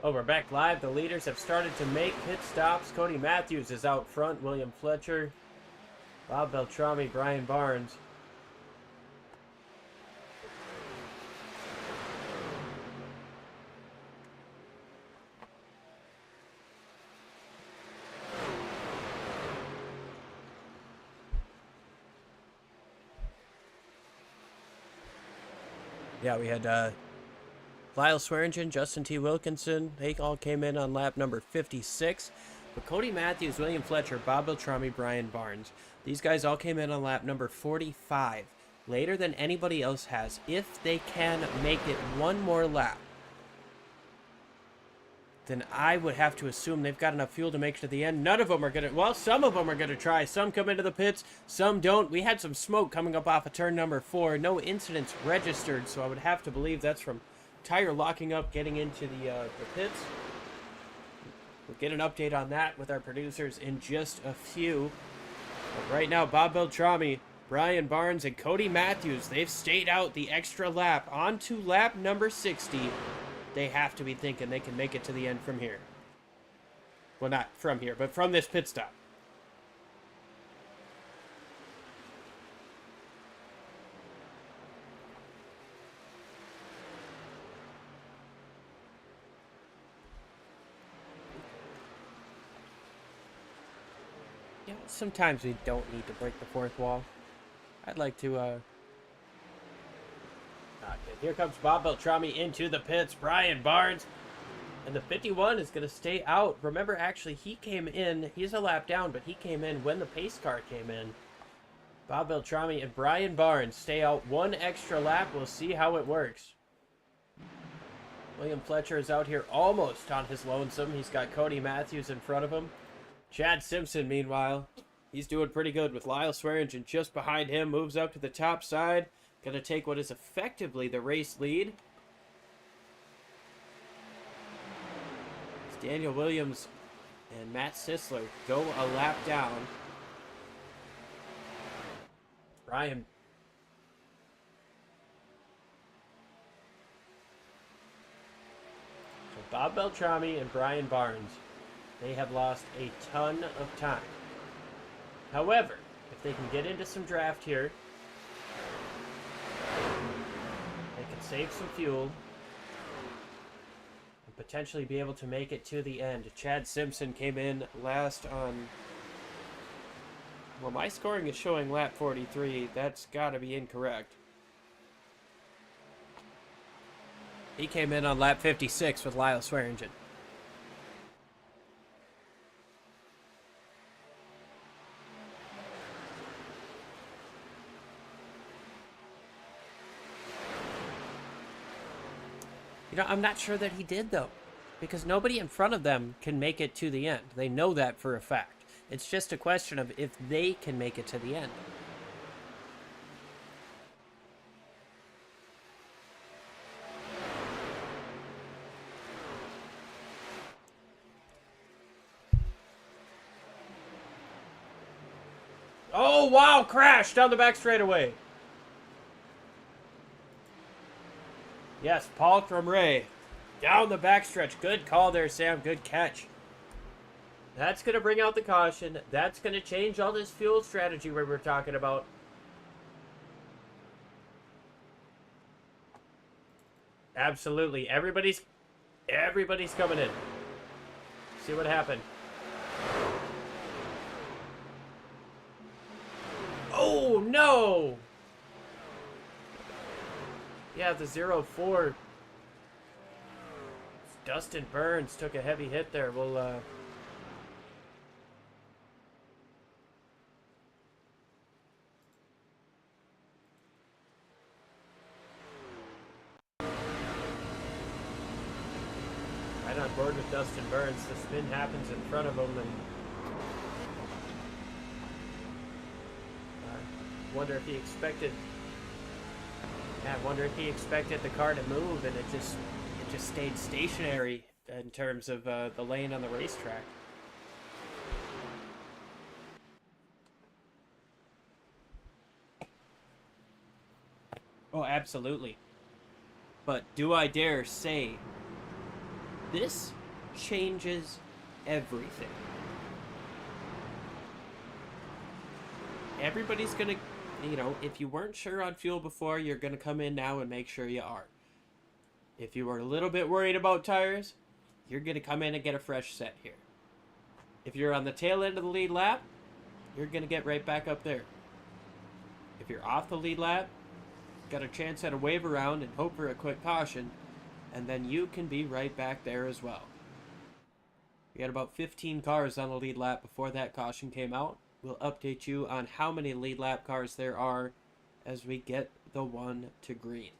Oh, we're back live. The leaders have started to make pit stops. Cody Matthews is out front. William Fletcher, Bob Beltrami, Brian Barnes. Yeah, we had Lyle Swearingen, Justin T. Wilkinson. They all came in on lap number 56. But Cody Matthews, William Fletcher, Bob Beltrami, Brian Barnes. These guys all came in on lap number 45. Later than anybody else has. If they can make it one more lap, then I would have to assume they've got enough fuel to make it to the end. None of them are going to... Well, some of them are going to try. Some come into the pits. Some don't. We had some smoke coming up off of turn number 4. No incidents registered, so I would have to believe that's from tire locking up, getting into the pits. We'll get an update on that with our producers in just a few. But right now, Bob Beltrami, Brian Barnes, and Cody Matthews, they've stayed out the extra lap. On to lap number 60. They have to be thinking they can make it to the end from here. Well, not from here, but from this pit stop. Yeah, sometimes we don't need to break the fourth wall. I'd like to, Okay, here comes Bob Beltrami into the pits. Brian Barnes. And the 51 is going to stay out. Remember, actually, he came in. He's a lap down, but he came in when the pace car came in. Bob Beltrami and Brian Barnes stay out one extra lap. We'll see how it works. William Fletcher is out here almost on his lonesome. He's got Cody Matthews in front of him. Chad Simpson, meanwhile, he's doing pretty good with Lyle Swearingen just behind him. Moves up to the top side. Going to take what is effectively the race lead. It's Daniel Williams and Matt Sisler go a lap down. Brian. So Bob Beltrami and Brian Barnes, they have lost a ton of time. However, if they can get into some draft here, they can save some fuel and potentially be able to make it to the end. Chad Simpson came in last on... Well, my scoring is showing lap 43. That's got to be incorrect. He came in on lap 56 with Lyle Swearingen. You know, I'm not sure that he did, though, because nobody in front of them can make it to the end. They know that for a fact. It's just a question of if they can make it to the end. Oh, wow, crash down the back straightaway. Yes, Paul Crumray down the backstretch. Good call there, Sam. Good catch. That's going to bring out the caution. That's going to change all this fuel strategy we were talking about. Absolutely. Everybody's coming in. See what happened. Oh, no! Yeah, the 0-4. Dustin Burns took a heavy hit there. We'll, right on board with Dustin Burns. The spin happens in front of him, and wonder if he expected... Yeah, I wonder if he expected the car to move, and it just stayed stationary in terms of the lane on the racetrack. Oh, absolutely. But do I dare say This changes everything. Everybody's gonna, you know, if you weren't sure on fuel before, you're gonna come in now and make sure you are. If you were a little bit worried about tires, you're gonna come in and get a fresh set here. If you're on the tail end of the lead lap, you're gonna get right back up there. If you're off the lead lap, got a chance at a wave around and hope for a quick caution, and then you can be right back there as well. We had about 15 cars on the lead lap before that caution came out. We'll update you on how many lead lap cars there are as we get the one to green.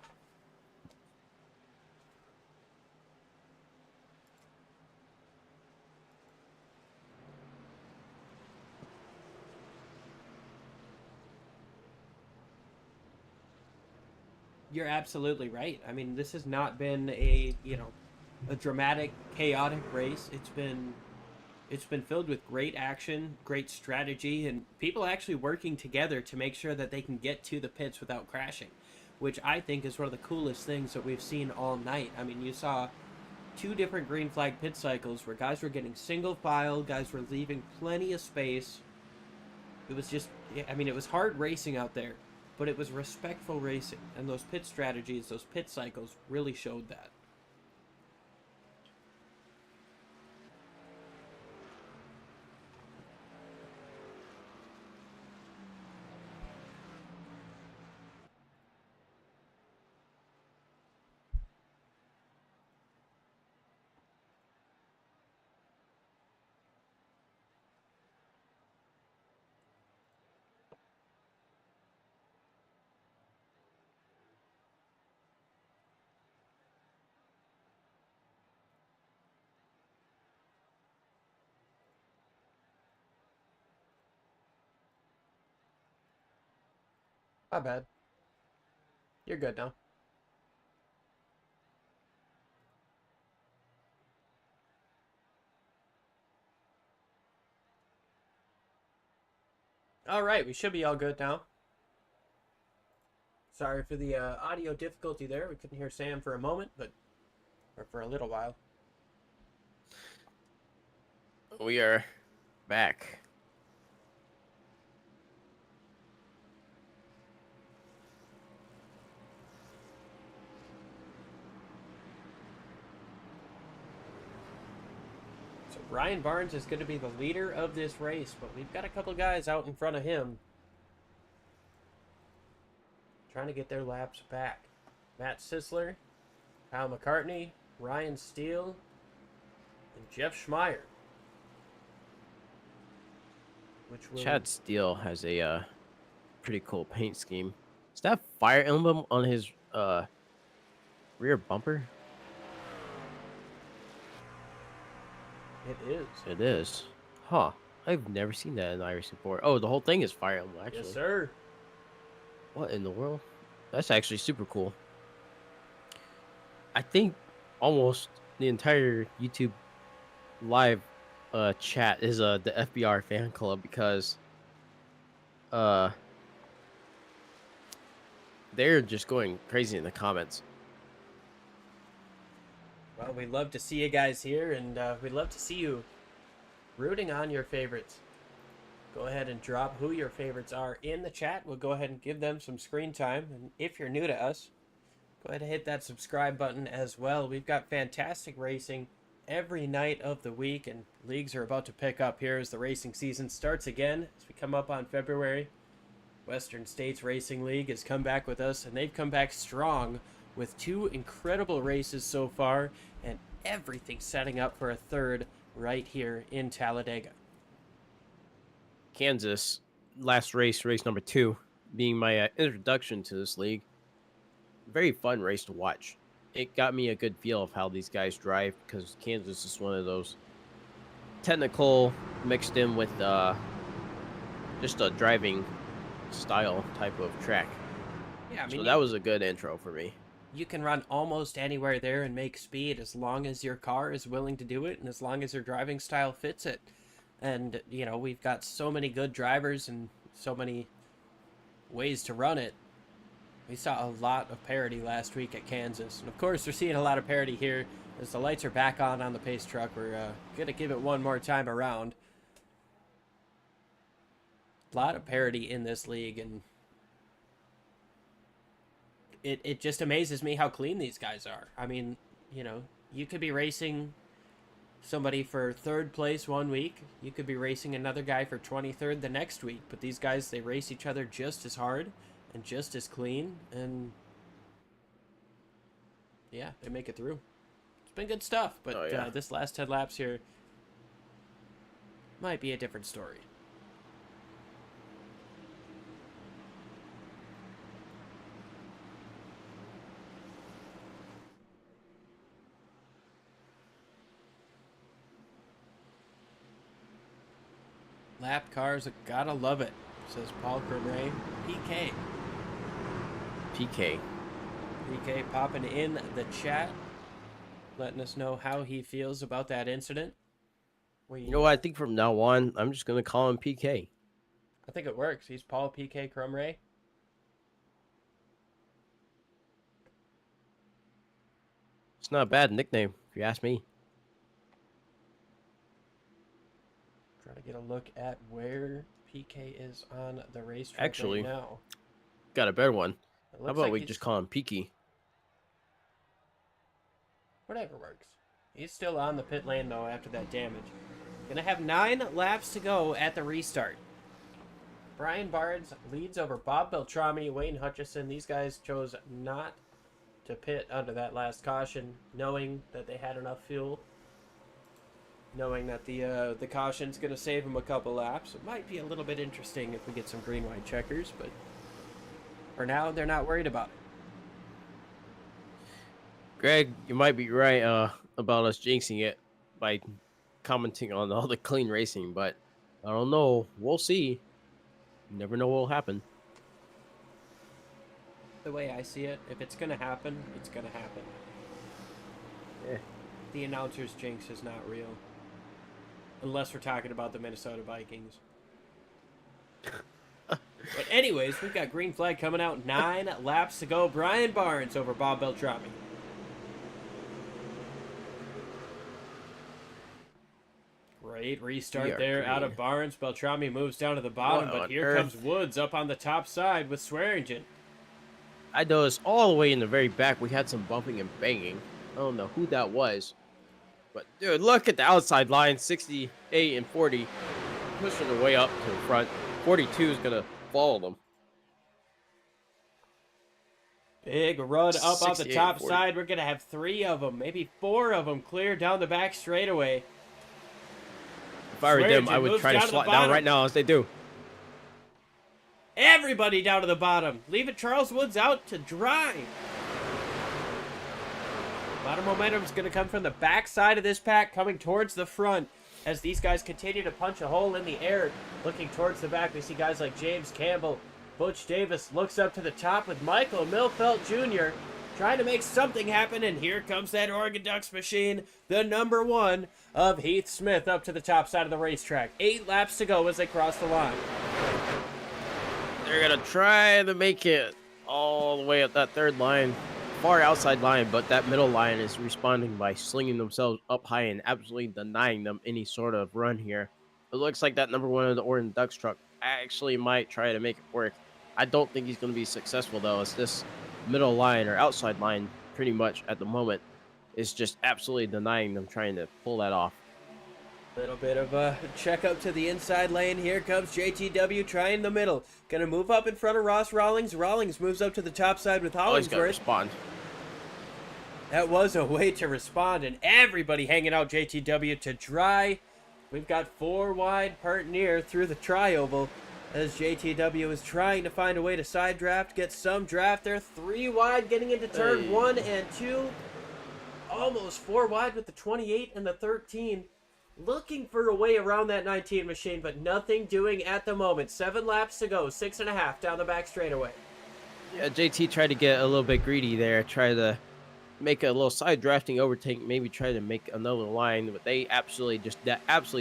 You're absolutely right. I mean, this has not been a, you know, a dramatic, chaotic race. It's been filled with great action, great strategy, and people actually working together to make sure that they can get to the pits without crashing, which I think is one of the coolest things that we've seen all night. I mean, you saw 2 different green flag pit cycles where guys were getting single file, guys were leaving plenty of space. It was just, I mean, it was hard racing out there, but it was respectful racing, and those pit strategies, those pit cycles really showed that. My bad. You're good now. All right, we should be all good now. Sorry for the audio difficulty there. We couldn't hear Sam for a moment, or for a little while. We are back. So Ryan Barnes is going to be the leader of this race, but we've got a couple guys out in front of him trying to get their laps back. Matt Sisler, Kyle McCartney, Ryan Steele, and Jeff Schmeier. Chad Steele has a pretty cool paint scheme. Is that fire emblem on his rear bumper? It is. It is. Huh. I've never seen that in iRacing before. Oh, the whole thing is fire emblem, actually. Yes, sir. What in the world? That's actually super cool. I think almost the entire YouTube live chat is the FBR fan club because they're just going crazy in the comments. Well, we'd love to see you guys here, and we'd love to see you rooting on your favorites. Go ahead and drop who your favorites are in the chat. We'll go ahead and give them some screen time. And if you're new to us, go ahead and hit that subscribe button as well. We've got fantastic racing every night of the week, and leagues are about to pick up here as the racing season starts again. As we come up on February, Western States Racing League has come back with us, and they've come back strong with 2 incredible races so far, and everything setting up for a third right here in Talladega. Kansas, last race number 2, being my introduction to this league. Very fun race to watch. It got me a good feel of how these guys drive because Kansas is one of those technical mixed in with just a driving style type of track. Yeah, I mean, so that was a good intro for me. You can run almost anywhere there and make speed as long as your car is willing to do it and as long as your driving style fits it. And, you know, we've got so many good drivers and so many ways to run it. We saw a lot of parity last week at Kansas. And of course, we're seeing a lot of parity here as the lights are back on the pace truck. We're going to give it one more time around. A lot of parity in this league, and it just amazes me how clean these guys are. I mean, you know, you could be racing somebody for 3rd place one week. You could be racing another guy for 23rd the next week. But these guys, they race each other just as hard and just as clean. And yeah, they make it through. It's been good stuff. But this last 10 laps here might be a different story. Lap cars, gotta love it, says Paul Cremray. PK popping in the chat, letting us know how he feels about that incident. You know what? I think from now on, I'm just going to call him PK. I think it works. He's Paul PK Crumray. It's not a bad nickname, if you ask me. Trying to get a look at where PK is on the racetrack Actually, right now. Got a better one. How about like we just call him Peaky? Whatever works. He's still on the pit lane, though, after that damage. Gonna have 9 laps to go at the restart. Brian Barnes leads over Bob Beltrami, Wayne Hutchison. These guys chose not to pit under that last caution, knowing that they had enough fuel. Knowing that the caution's going to save them a couple laps. It might be a little bit interesting if we get some green-white checkers, but for now, they're not worried about it. Greg, you might be right about us jinxing it by commenting on all the clean racing, but I don't know. We'll see. You never know what will happen. The way I see it, if it's going to happen, it's going to happen. Yeah. The announcer's jinx is not real. Unless we're talking about the Minnesota Vikings. But anyways, we've got green flag coming out. 9 laps to go. Brian Barnes over Bob Beltrami. Great restart there out of Barnes. Beltrami moves down to the bottom, but here comes Woods up on the top side with Swearingen. I noticed all the way in the very back we had some bumping and banging. I don't know who that was. But, dude, look at the outside line, 68 and 40. Pushing their way up to the front. 42 is going to follow them. Big run up on the top side. We're going to have 3 of them, maybe 4 of them clear down the back straightaway. If I were them, I would try to slot down right now as they do. Everybody down to the bottom. Leaving Charles Woods out to dry. A lot of momentum is going to come from the back side of this pack, coming towards the front as these guys continue to punch a hole in the air. Looking towards the back, we see guys like James Campbell. Butch Davis looks up to the top with Michael Milfelt Jr. trying to make something happen, and here comes that Oregon Ducks machine, the number 1 of Heath Smith up to the top side of the racetrack. 8 laps to go as they cross the line. They're going to try to make it all the way up that 3rd line. Far outside line, but that middle line is responding by slinging themselves up high and absolutely denying them any sort of run here. It looks like that number 1 of the Oregon Ducks truck actually might try to make it work. I don't think he's going to be successful, though, as this middle line or outside line pretty much at the moment is just absolutely denying them trying to pull that off. Little bit of a check up to the inside lane. Here comes JTW trying the middle. Gonna move up in front of Ross Rawlings. Rawlings moves up to the top side with Hollingsworth. He's got to respond. That was a way to respond, and everybody hanging out JTW to dry. We've got 4 wide part near through the tri-oval as JTW is trying to find a way to side draft, get some draft there. 3 wide getting into turn 1 and 2. Almost 4 wide with the 28 and the 13. Looking for a way around that 19 machine, but nothing doing at the moment. 7 laps to go, 6.5 down the back straightaway. Yeah, JT tried to get a little bit greedy there, try to make a little side drafting overtake, maybe try to make another line, but they absolutely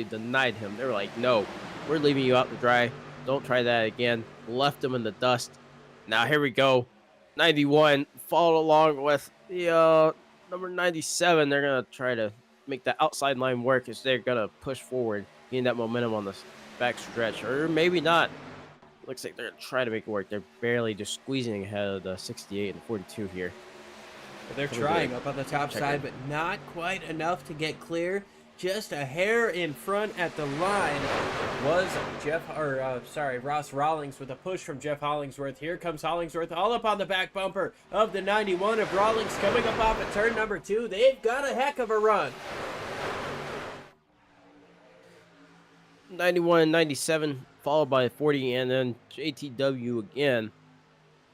denied him. They were like, no, we're leaving you out to dry. Don't try that again. Left him in the dust. Now here we go. 91 followed along with the number 97. They're gonna try to make the outside line work as they're gonna push forward, gain that momentum on the back stretch, or maybe not. Looks like they're gonna try to make it work. They're barely just squeezing ahead of the 68 and 42 here. They're Coming trying good. up on the top Check side, in. but not quite enough to get clear. Just a hair in front at the line was Ross Rawlings with a push from Jeff Hollingsworth. Here comes Hollingsworth all up on the back bumper of the 91 of Rawlings coming up off at turn number 2. They've got a heck of a run. 91 and 97 followed by 40, and then JTW again.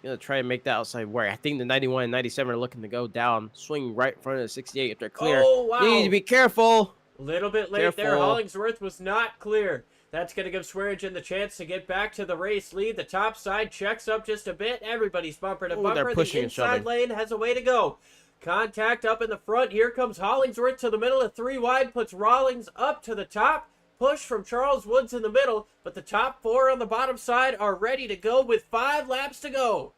Gonna try and make that outside work. I think the 91 and 97 are looking to go down, swing right in front of the 68 if they're clear. Oh, wow. Need to be careful. A little bit late there. Careful. Hollingsworth was not clear. That's going to give Swearingen the chance to get back to the race lead. The top side checks up just a bit. Everybody's bumper to Ooh, bumper. they're pushing The and inside shoving. lane has a way to go. Contact up in the front. Here comes Hollingsworth to the middle of 3 wide. Puts Rawlings up to the top. Push from Charles Woods in the middle. But the top 4 on the bottom side are ready to go with 5 laps to go.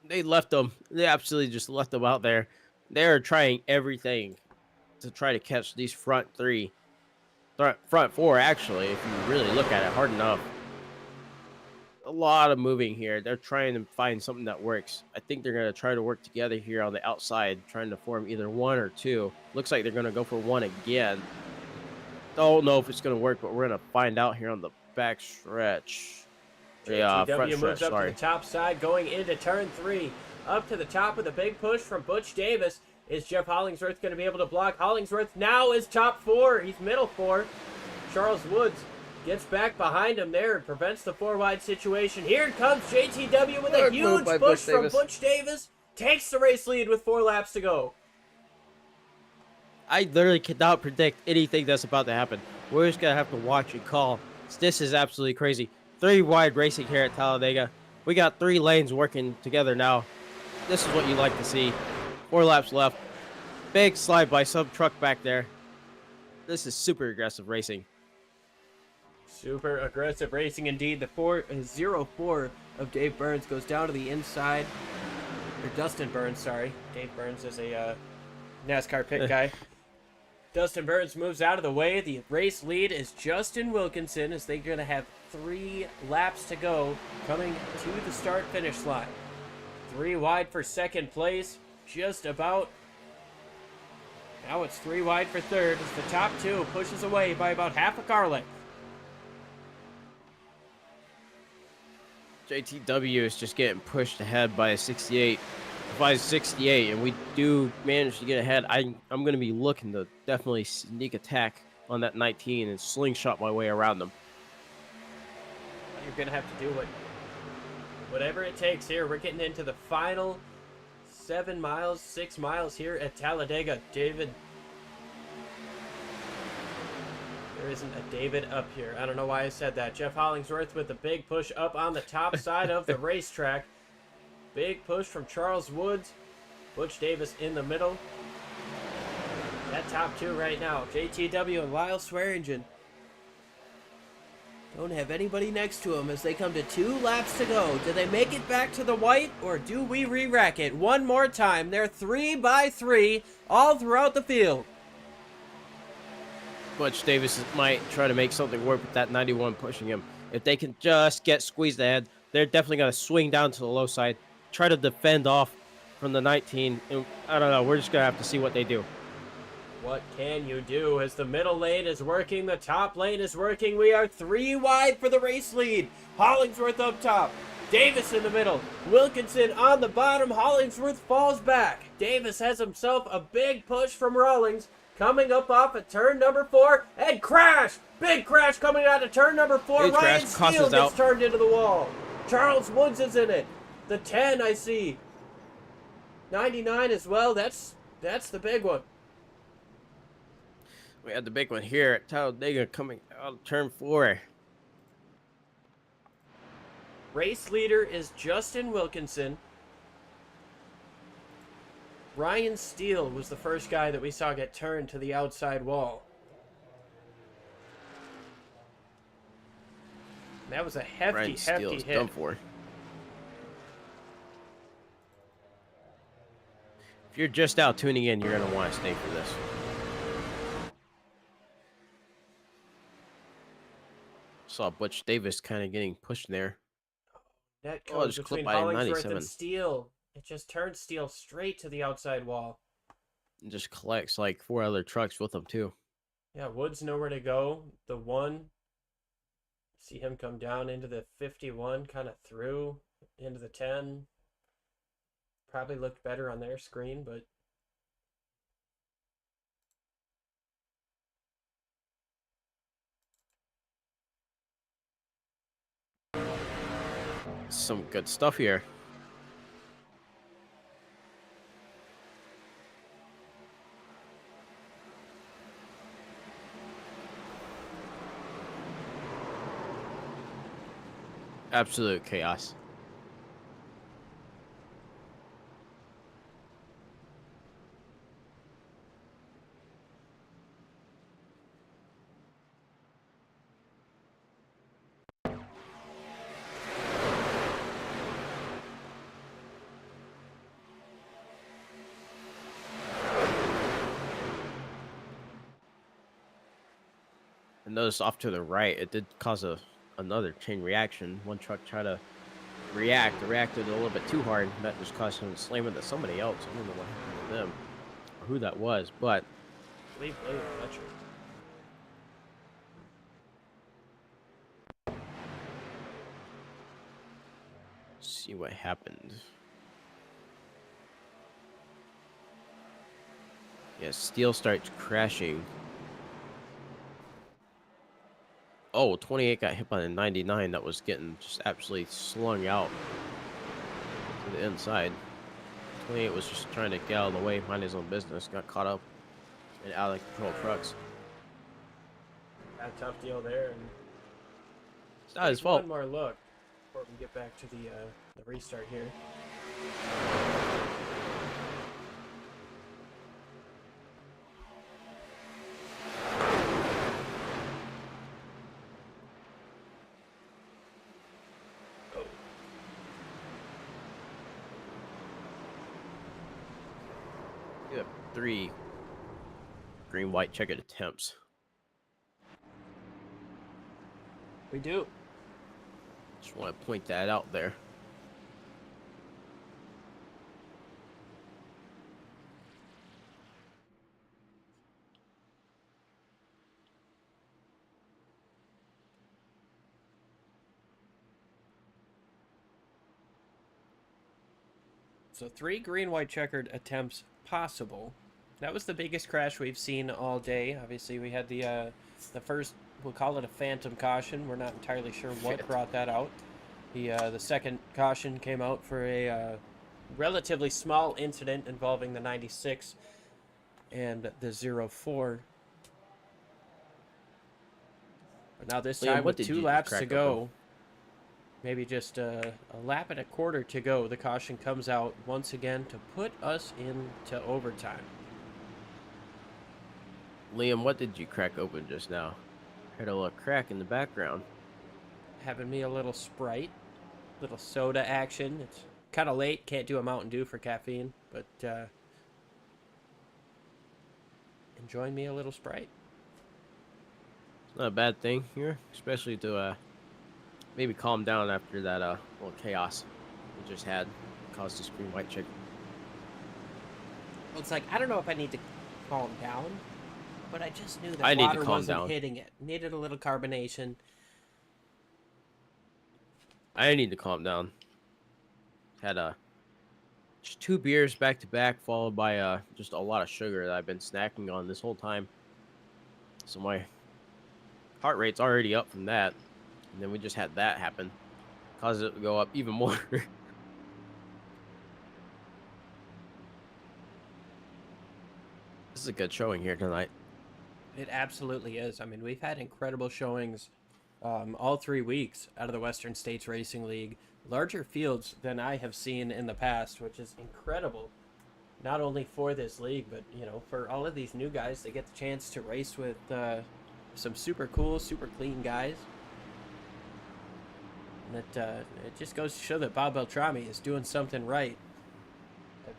They left them. They absolutely just left them out there. They're trying everything to try to catch these front 3. Front 4, actually, if you really look at it hard enough. A lot of moving here. They're trying to find something that works. I think they're going to try to work together here on the outside, trying to form either 1 or 2. Looks like they're going to go for 1 again. Don't know if it's going to work, but we're going to find out here on the back stretch. Yeah, front JTW stretch, moves up sorry. to the top side going into turn 3. Up to the top with a big push from Butch Davis. Is Jeff Hollingsworth going to be able to block? Hollingsworth now is top 4. He's middle 4. Charles Woods gets back behind him there and prevents the 4 wide situation. Here comes JTW with a Good huge move by push Butch from Davis. Butch Davis. Takes the race lead with 4 laps to go. I literally cannot predict anything that's about to happen. We're just going to have to watch and call. This is absolutely crazy. 3 wide racing here at Talladega. We got 3 lanes working together now. This is what you like to see. 4 laps left. Big slide by some truck back there. This is super aggressive racing. Super aggressive racing indeed. The 04 of Dave Burns goes down to the inside. Or Dustin Burns, sorry. Dave Burns is a NASCAR pit guy. Dustin Burns moves out of the way. The race lead is Justin Wilkinson as they're going to have 3 laps to go coming to the start-finish line. 3 wide for second place. Just about. Now it's 3 wide for third as the top 2 pushes away by about half a car length. JTW is just getting pushed ahead by a 68. By 68, and we do manage to get ahead. I'm going to be looking to definitely sneak attack on that 19 and slingshot my way around them. You're going to have to do whatever it takes here. We're getting into the final 6 miles here at Talladega. David. There isn't a David up here. I don't know why I said that. Jeff Hollingsworth with the big push up on the top side of the racetrack. Big push from Charles Woods. Butch Davis in the middle. That top 2 right now. JTW and Lyle Swearingen don't have anybody next to him as they come to 2 laps to go. Do they make it back to the white, or do we re-rack it one more time? They're 3 by 3 all throughout the field. Butch Davis might try to make something work with that 91 pushing him. If they can just get squeezed ahead, they're definitely going to swing down to the low side, try to defend off from the 19. And I don't know. We're just going to have to see what they do. What can you do as the middle lane is working, the top lane is working? We are 3 wide for the race lead. Hollingsworth up top. Davis in the middle. Wilkinson on the bottom. Hollingsworth falls back. Davis has himself a big push from Rawlings. Coming up off at turn number 4. And crash! Big crash coming out of turn number 4. Huge Ryan crash, cost Steele us gets out. turned into the wall. Charles Woods is in it. The 10 I see. 99 as well. That's the big one. We had the big one here at Talladega coming out of turn 4. Race leader is Justin Wilkinson. Ryan Steele was the first guy that we saw get turned to the outside wall. That was a hefty Ryan Steele's hit. done for. If you're just out tuning in, you're gonna want to stay for this. Saw Butch Davis kind of getting pushed there. Net Oh, code just clipped between by Hollingsworth and 97. Steele. It just turns Steele straight to the outside wall. And just collects like 4 other trucks with him too. Yeah, Woods nowhere to go. The one, see him come down into the 51, kind of through into the 10. Probably looked better on their screen, but Some good stuff here. Absolute chaos. And notice off to the right, it did cause another chain reaction. One truck tried to reacted a little bit too hard, and that just caused him to slam into somebody else. I don't know what happened to them or who that was, but I believe William Fletcher. see what happened. Yeah, Steel starts crashing. Oh, 28 got hit by the 99 that was getting just absolutely slung out to the inside. 28 was just trying to get out of the way, mind his own business, got caught up in out of control trucks. A tough deal there. And It's not his fault. One more look before we get back to the restart here. You have 3 green, white, checkered attempts. We do. Just want to point that out there. So 3 green, white, checkered attempts possible. That was the biggest crash we've seen all day. Obviously, we had the first, we'll call it a phantom caution. We're not entirely sure what brought that out. The second caution came out for a relatively small incident involving the 96 and the 04. But now this Liam, time what with did 2 you laps crack to open? go, maybe just a lap and a quarter to go, the caution comes out once again to put us into overtime. Liam, what did you crack open just now? Heard a little crack in the background. Having me a little Sprite, little soda action. It's kind of late, can't do a Mountain Dew for caffeine, but enjoying me a little Sprite. It's not a bad thing here, especially to maybe calm down after that little chaos we just had. Caused this green, white chick. Well, it's like, I don't know if I need to calm down, but I just knew that I need to water calm wasn't down. hitting it. Needed a little carbonation. I need to calm down. Had just 2 beers back to back, followed by just a lot of sugar that I've been snacking on this whole time. So my heart rate's already up from that, and then we just had that happen, caused it to go up even more. This is a good showing here tonight. It absolutely is. I mean, we've had incredible showings all 3 weeks out of the Western States Racing League. Larger fields than I have seen in the past, which is incredible. Not only for this league, but, you know, for all of these new guys, they get the chance to race with some super cool, super clean guys. And it just goes to show that Bob Beltrami is doing something right.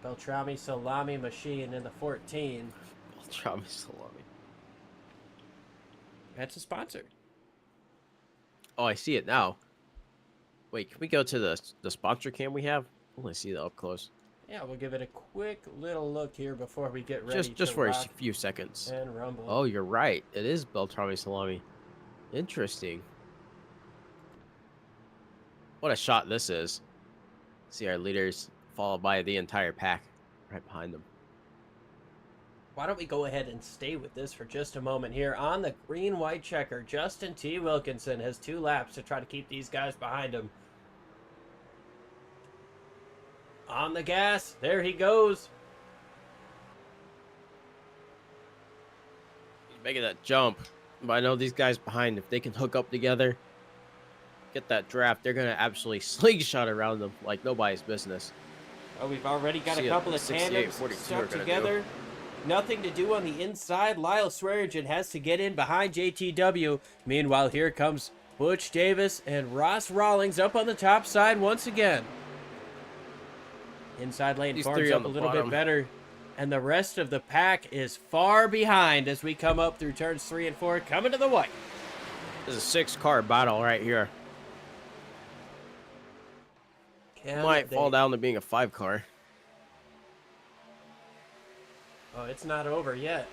Beltrami Salami Machine in the 14. Beltrami Salami. That's a sponsor. Oh, I see it now. Wait, can we go to the sponsor cam we have? I want to see that up close. Yeah, we'll give it a quick little look here before we get ready Just to for a rock few seconds. and rumble. Oh, you're right. It is Beltrami Salami. Interesting. What a shot this is. See our leaders followed by the entire pack right behind them. Why don't we go ahead and stay with this for just a moment here. On the green-white checker, Justin T. Wilkinson has 2 laps to try to keep these guys behind him. On the gas, there he goes. He's making that jump. But I know these guys behind, if they can hook up together, get that draft, they're going to absolutely slingshot around them like nobody's business. Oh, we've already got See a couple of 68, tandems 42 stuck are gonna together. Nothing to do on the inside. Lyle Swearingen has to get in behind JTW. Meanwhile, here comes Butch Davis and Ross Rawlings up on the top side once again. Inside lane These forms three up on a the little bottom. bit better. And the rest of the pack is far behind as we come up through turns 3 and 4, coming to the white. This is a 6-car battle right here. Might fall down to being a 5-car. Oh, it's not over yet.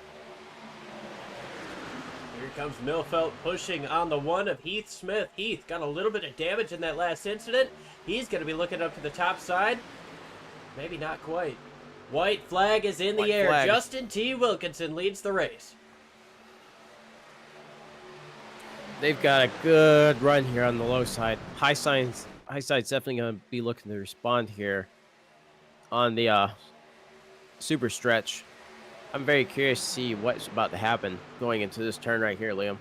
Here comes Milfelt pushing on the 1 of Heath Smith. Heath got a little bit of damage in that last incident. He's going to be looking up to the top side. Maybe not quite. White flag is in the air. Flag. Justin T. Wilkinson leads the race. They've got a good run here on the low side. High side's definitely going to be looking to respond here on the super stretch. I'm very curious to see what's about to happen going into this turn right here, Liam.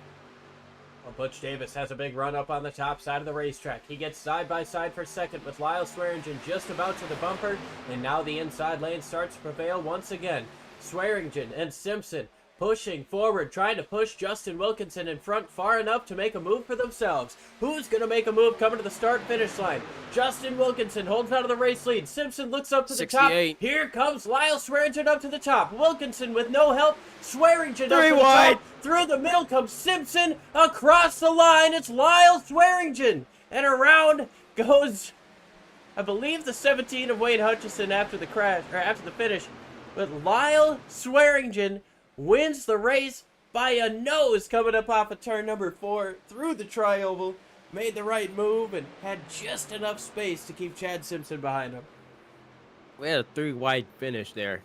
Well, Butch Davis has a big run up on the top side of the racetrack. He gets side by side for second with Lyle Swearingen just about to the bumper, and now the inside lane starts to prevail once again. Swearingen and Simpson pushing forward, trying to push Justin Wilkinson in front far enough to make a move for themselves. Who's going to make a move coming to the start-finish line? Justin Wilkinson holds out of the race lead. Simpson looks up to the top. 68. Here comes Lyle Swearingen up to the top. Wilkinson with no help. Swearingen up to the wide. top. Through the middle comes Simpson. Across the line, it's Lyle Swearingen. And around goes, I believe, the 17 of Wayne Hutchison after the crash, or after the finish. But Lyle Swearingen wins the race by a nose coming up off of turn number 4 through the tri-oval. Made the right move and had just enough space to keep Chad Simpson behind him. We had a 3-wide finish there.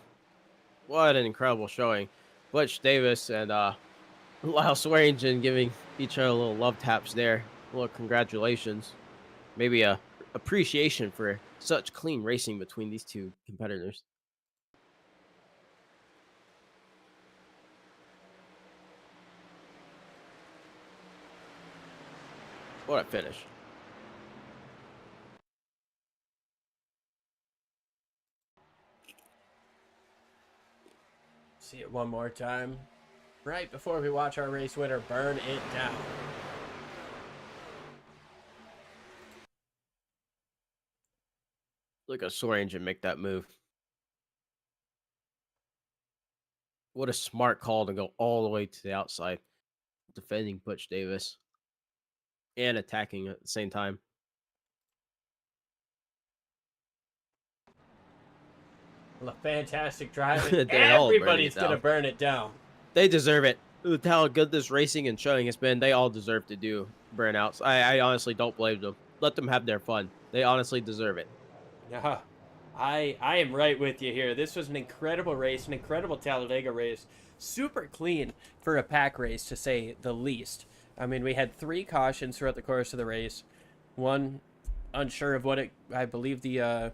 What an incredible showing. Butch Davis and Lyle Swearingen giving each other a little love taps there. A little congratulations. Maybe a appreciation for such clean racing between these two competitors. What a finish. See it one more time. Right before we watch our race winner burn it down. Look at Swearingen make that move. What a smart call to go all the way to the outside, defending Butch Davis and attacking at the same time. Well, a fantastic drive. They're all burning Everybody's it going to down. burn it down. They deserve it. With how good this racing and showing has been, they all deserve to do burnouts. I honestly don't blame them. Let them have their fun. They honestly deserve it. Yeah, I am right with you here. This was an incredible race, an incredible Talladega race. Super clean for a pack race, to say the least. I mean, we had 3 cautions throughout the course of the race. One, unsure of what it, I believe the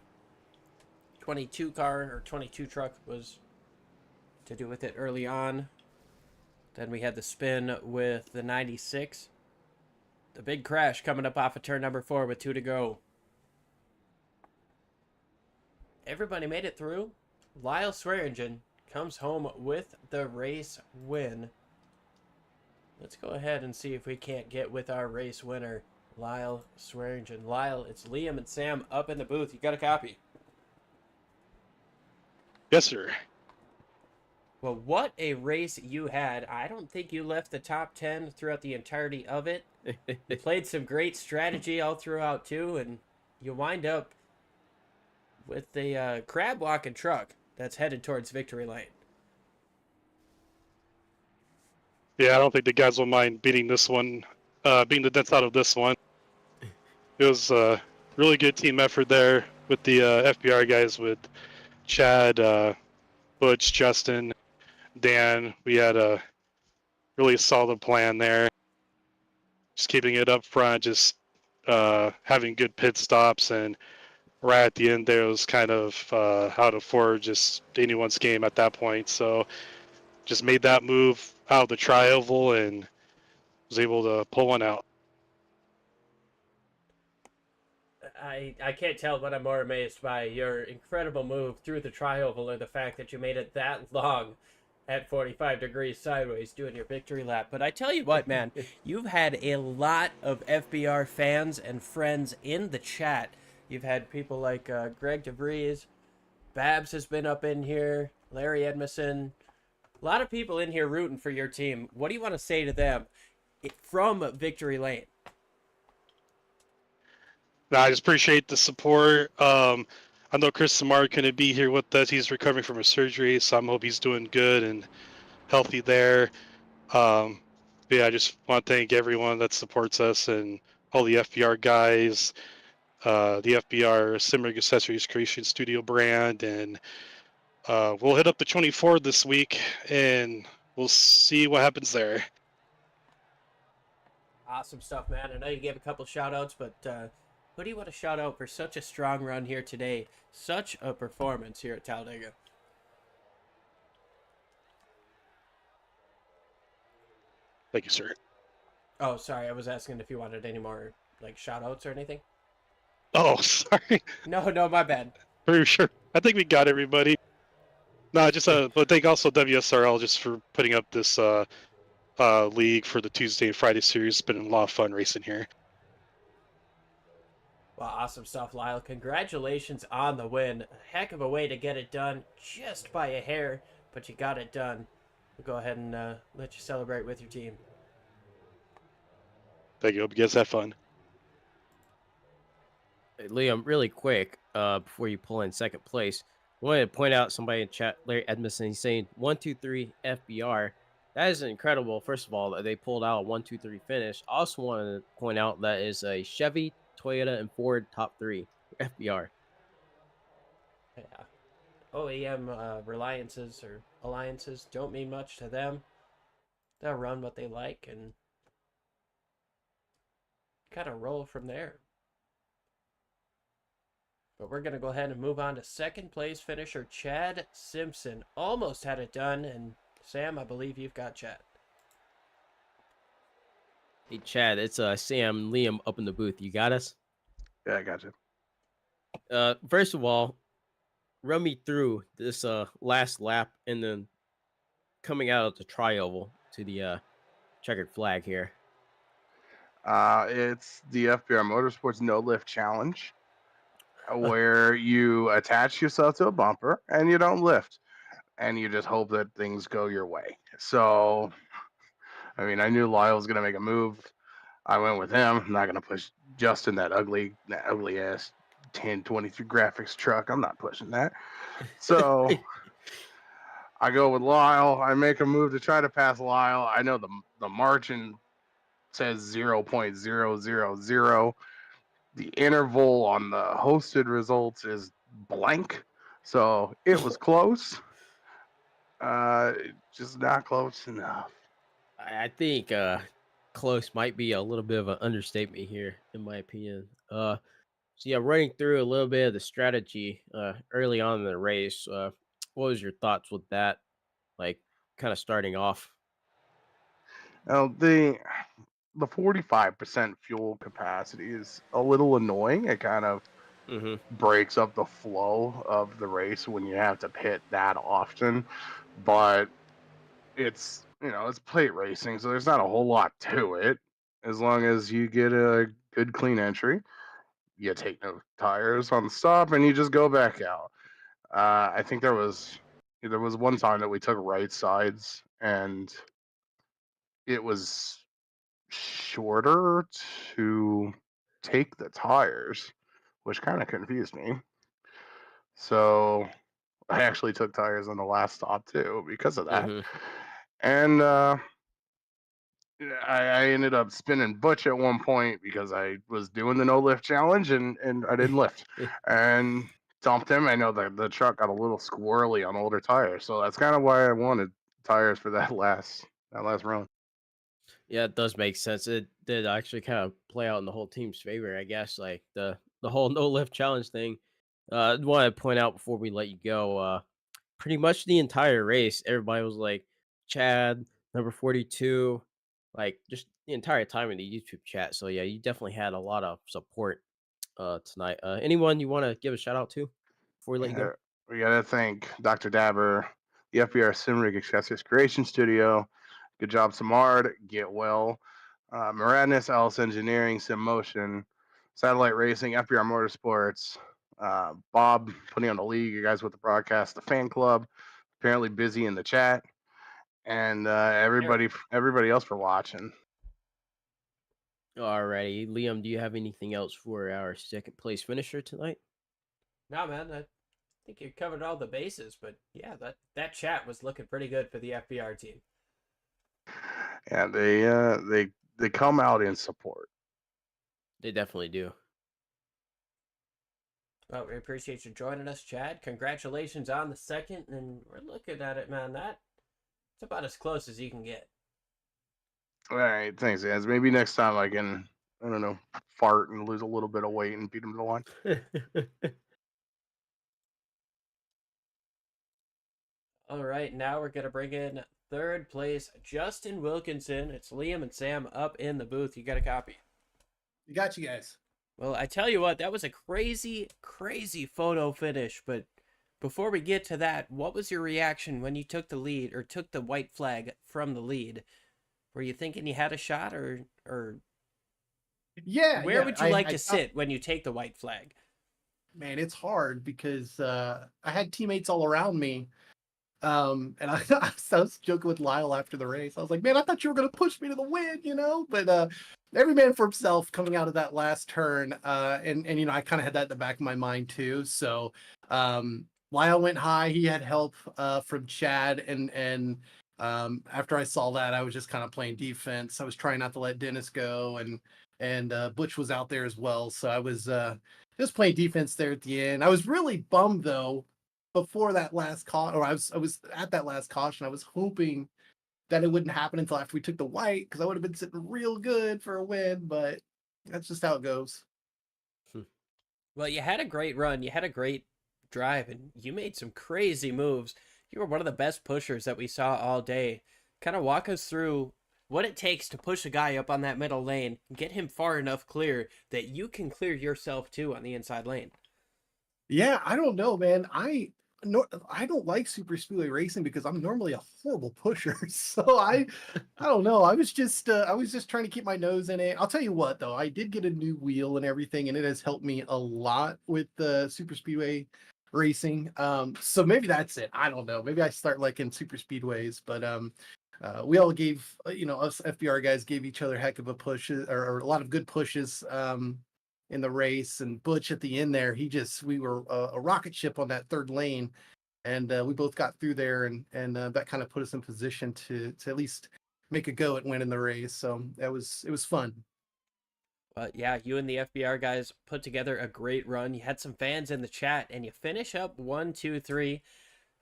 22 car or 22 truck was to do with it early on. Then we had the spin with the 96. The big crash coming up off of turn number 4 with 2 to go. Everybody made it through. Lyle Swearingen comes home with the race win. Let's go ahead and see if we can't get with our race winner, Lyle Swearingen. Lyle, it's Liam and Sam up in the booth. You got a copy? Yes, sir. Well, what a race you had. I don't think you left the top 10 throughout the entirety of it. You played some great strategy all throughout, too, and you wind up with the crab walking truck that's headed towards victory lane. Yeah, I don't think the guys will mind beating this one, beating the dents out of this one. It was a really good team effort there with the FBR guys, with Chad, Butch, Justin, Dan. We had a really solid plan there. Just keeping it up front, just having good pit stops, and right at the end there was kind of out of four, just anyone's game at that point. So just made that move out of the tri-oval and was able to pull one out. I can't tell what I'm more amazed by, your incredible move through the tri-oval or the fact that you made it that long at 45 degrees sideways doing your victory lap. But I tell you what, man, you've had a lot of FBR fans and friends in the chat. You've had people like Greg DeVries, Babs has been up in here, Larry Edmondson, a lot of people in here rooting for your team. What do you want to say to them from victory lane? No, I just appreciate the support. I know Chris Samar couldn't be here with us. He's recovering from a surgery, so I hope he's doing good and healthy there. Yeah, I just want to thank everyone that supports us and all the FBR guys, the FBR Simmering Accessories Creation Studio brand, and we'll hit up the 24th this week, and we'll see what happens there. Awesome stuff, man. I know you gave a couple shout outs, but who do you want to shout out for such a strong run here today? Such a performance here at Talladega. Thank you, sir. Oh, sorry. I was asking if you wanted any more like shout outs or anything. Oh, sorry. No, my bad. For sure. I think we got everybody. No, just but thank also WSRL just for putting up this league for the Tuesday and Friday series. It's been a lot of fun racing here. Well, awesome stuff, Lyle. Congratulations on the win. A heck of a way to get it done, just by a hair, but you got it done. We'll go ahead and let you celebrate with your team. Thank you. Hope you guys had fun. Hey, Liam, really quick, before you pull in second place, I wanted to point out somebody in chat, Larry Edmondson, he's saying 1-2-3 FBR. That is incredible. First of all, that they pulled out a 1-2-3 finish. I also wanted to point out that is a Chevy, Toyota, and Ford top three FBR. Yeah. OEM reliances or alliances don't mean much to them. They'll run what they like and kind of roll from there. But we're going to go ahead and move on to second place finisher Chad Simpson. Almost had it done, and Sam, I believe you've got Chad. Hey, Chad, it's Sam, Liam up in the booth. You got us? Yeah, I got you. First of all, run me through this last lap and then coming out of the tri-oval to the checkered flag here. It's the FBR Motorsports No Lift Challenge, where you attach yourself to a bumper and you don't lift, and you just hope that things go your way. So, I mean, I knew Lyle was gonna make a move. I went with him. I'm not gonna push Justin, that ugly ass 1023 graphics truck. I'm not pushing that. So I go with Lyle. I make a move to try to pass Lyle. I know the margin says 0.000. The interval on the hosted results is blank. So it was close. Just not close enough. I think close might be a little bit of an understatement here, in my opinion. So yeah, running through a little bit of the strategy early on in the race. What was your thoughts with that? Like, kind of starting off. Now, the 45% fuel capacity is a little annoying. It kind of breaks up the flow of the race when you have to pit that often. But it's plate racing, so there's not a whole lot to it. As long as you get a good clean entry, you take no tires on the stop and you just go back out. I think there was one time that we took right sides and it was shorter to take the tires, which kind of confused me. So I actually took tires on the last stop too because of that. Mm-hmm. And I ended up spinning Butch at one point because I was doing the no lift challenge and I didn't lift and dumped him. I know that the truck got a little squirrely on older tires, so that's kind of why I wanted tires for that last run. Yeah, it does make sense. It did actually kind of play out in the whole team's favor, I guess. Like the whole no lift challenge thing. I want to point out before we let you go. Pretty much the entire race, everybody was like, Chad, number 42, like just the entire time in the YouTube chat. So yeah, you definitely had a lot of support tonight. Anyone you want to give a shout out to before we let you go? We gotta thank Dr. Dabber, the FBR Simrig Accessories Creation Studio. Good job, Samard. Get well. Maradness, Alice Engineering, Sim Motion, Satellite Racing, FBR Motorsports, Bob putting on the league, you guys with the broadcast, the fan club, apparently busy in the chat, and everybody else for watching. Alrighty, Liam, do you have anything else for our second place finisher tonight? No, man, I think you covered all the bases, but yeah, that chat was looking pretty good for the FBR team. Yeah, they come out in support. They definitely do. Well, we appreciate you joining us, Chad. Congratulations on the second, and we're looking at it, man. That's about as close as you can get. All right, thanks, guys. Maybe next time I can, I don't know, fart and lose a little bit of weight and beat him to the line. All right, now we're going to bring in third place, Justin Wilkinson. It's Liam and Sam up in the booth. You got a copy? You got you guys. Well, I tell you what, that was a crazy, crazy photo finish. But before we get to that, what was your reaction when you took the lead or took the white flag from the lead? Were you thinking you had a shot or Yeah. where would you like to thought- sit when you take the white flag? Man, it's hard because I had teammates all around me. And I was joking with Lyle after the race. I was like, man, I thought you were going to push me to the win, But every man for himself coming out of that last turn. And I kind of had that in the back of my mind too. So Lyle went high. He had help from Chad. And after I saw that, I was just kind of playing defense. I was trying not to let Dennis go. And Butch was out there as well. So I was just playing defense there at the end. I was really bummed, though, before that last caution, or I was at that last caution. I was hoping that it wouldn't happen until after we took the white, because I would have been sitting real good for a win, but that's just how it goes. Well, you had a great run. You had a great drive, and you made some crazy moves. You were one of the best pushers that we saw all day. Kind of walk us through what it takes to push a guy up on that middle lane and get him far enough clear that you can clear yourself too on the inside lane. Yeah, I don't know, man. I don't like Superspeedway racing because I'm normally a horrible pusher. So I don't know. I was just trying to keep my nose in it. I'll tell you what, though, I did get a new wheel and everything, and it has helped me a lot with the Superspeedway racing. So maybe that's it. I don't know. Maybe I start liking Superspeedways, but we all gave, us FBR guys gave each other heck of a push or a lot of good pushes. In the race, and Butch at the end there, we were a rocket ship on that third lane, and we both got through there, and that kind of put us in position to at least make a go at winning the race. So it was fun. Yeah, you and the FBR guys put together a great run. You had some fans in the chat, and you finish up 1, 2, 3.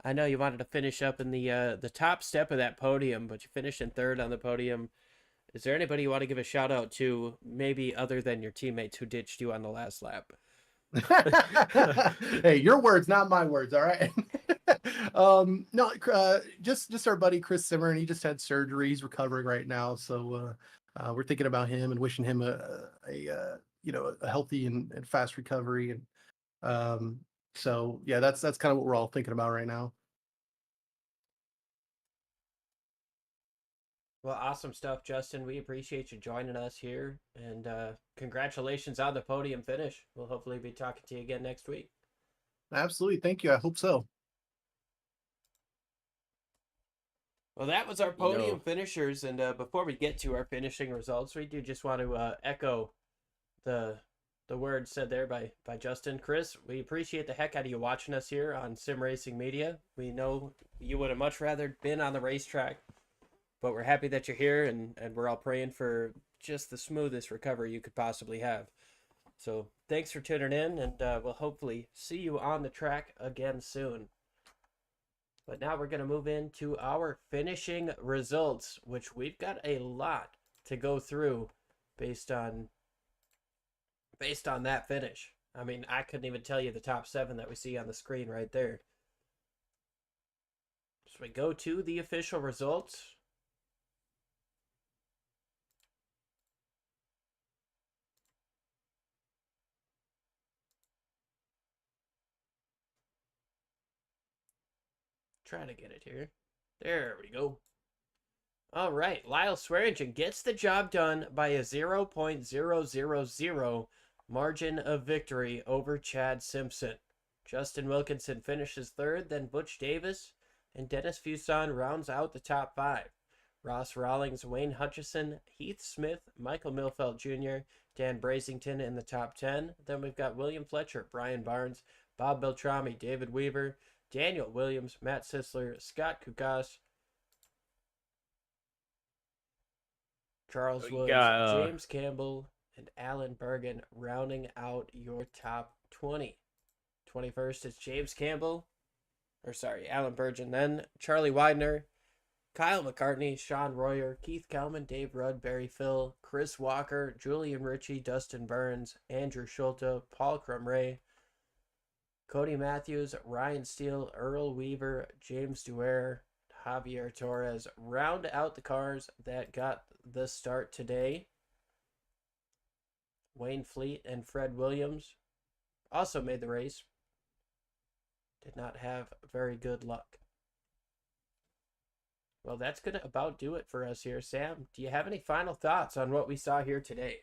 I know you wanted to finish up in the top step of that podium, but you finished in third on the podium. Is there anybody you want to give a shout out to, maybe other than your teammates who ditched you on the last lap? Hey, your words, not my words. All right. No, just our buddy Chris Zimmer, and he just had surgery. He's recovering right now, so we're thinking about him and wishing him a healthy and fast recovery. And so yeah, that's kind of what we're all thinking about right now. Well, awesome stuff, Justin. We appreciate you joining us here, and congratulations on the podium finish. We'll hopefully be talking to you again next week. Absolutely. Thank you. I hope so. Well, that was our You know- podium finishers, and before we get to our finishing results, we do just want to echo the words said there by Justin. Chris, we appreciate the heck out of you watching us here on Sim Racing Media. We know you would have much rather been on the racetrack, but we're happy that you're here, and we're all praying for just the smoothest recovery you could possibly have. So thanks for tuning in, and we'll hopefully see you on the track again soon. But now we're going to move into our finishing results, which we've got a lot to go through based on that finish. I mean, I couldn't even tell you the top 7 that we see on the screen right there. So we go to the official results. Try to get it here. There we go. All right, Lyle Swearingen gets the job done by a 0.000 margin of victory over Chad Simpson. Justin Wilkinson finishes 3rd, then Butch Davis and Dennis Fuson rounds out the top 5. Ross Rawlings, Wayne Hutchison, Heath Smith, Michael Milfeld Jr., Dan Brasington in the top 10. Then we've got William Fletcher, Brian Barnes, Bob Beltrami, David Weaver, Daniel Williams, Matt Sisler, Scott Kukas, Charles Woods, James Campbell, and Alan Bergen rounding out your top 20. 21st is James Campbell, Alan Bergen, then Charlie Widener, Kyle McCartney, Sean Royer, Keith Kelman, Dave Rudd, Barry Phil, Chris Walker, Julian Ritchie, Dustin Burns, Andrew Schulte, Paul Crumray, Cody Matthews, Ryan Steele, Earl Weaver, James Duer, Javier Torres round out the cars that got the start today. Wayne Fleet and Fred Williams also made the race. Did not have very good luck. Well, that's going to about do it for us here. Sam, do you have any final thoughts on what we saw here today?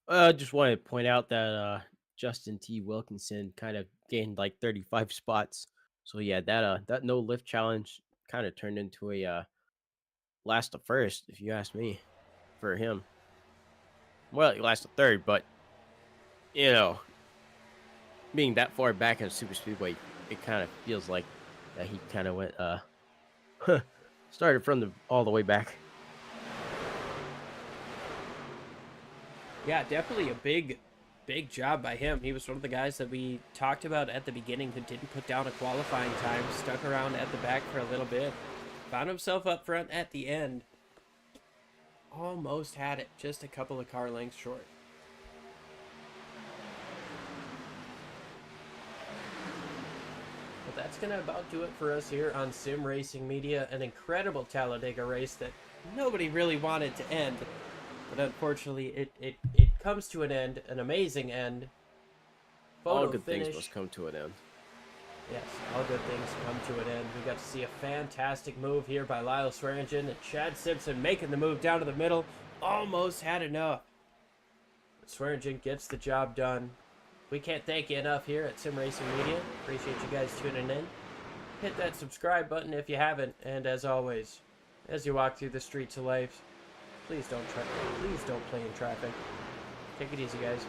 I just wanted to point out that Justin T. Wilkinson kind of gained like 35 spots. So yeah, that no lift challenge kind of turned into a last to first, if you ask me, for him. Well, he last to third, but you know, being that far back in Superspeedway, it kind of feels like that he kind of went started from all the way back. Yeah, definitely a big job by him. He was one of the guys that we talked about at the beginning who didn't put down a qualifying time, stuck around at the back for a little bit, found himself up front at the end. Almost had it, just a couple of car lengths short. But that's going to about do it for us here on Sim Racing Media. An incredible Talladega race that nobody really wanted to end. But unfortunately, it comes to an end, an amazing end. All good things must come to an end. Yes, all good things come to an end. We got to see a fantastic move here by Lyle Swearingen and Chad Simpson making the move down to the middle. Almost had enough. But Swearingen gets the job done. We can't thank you enough here at Sim Racing Media. Appreciate you guys tuning in. Hit that subscribe button if you haven't. And as always, as you walk through the streets of life, please don't play in traffic. Take it easy, guys.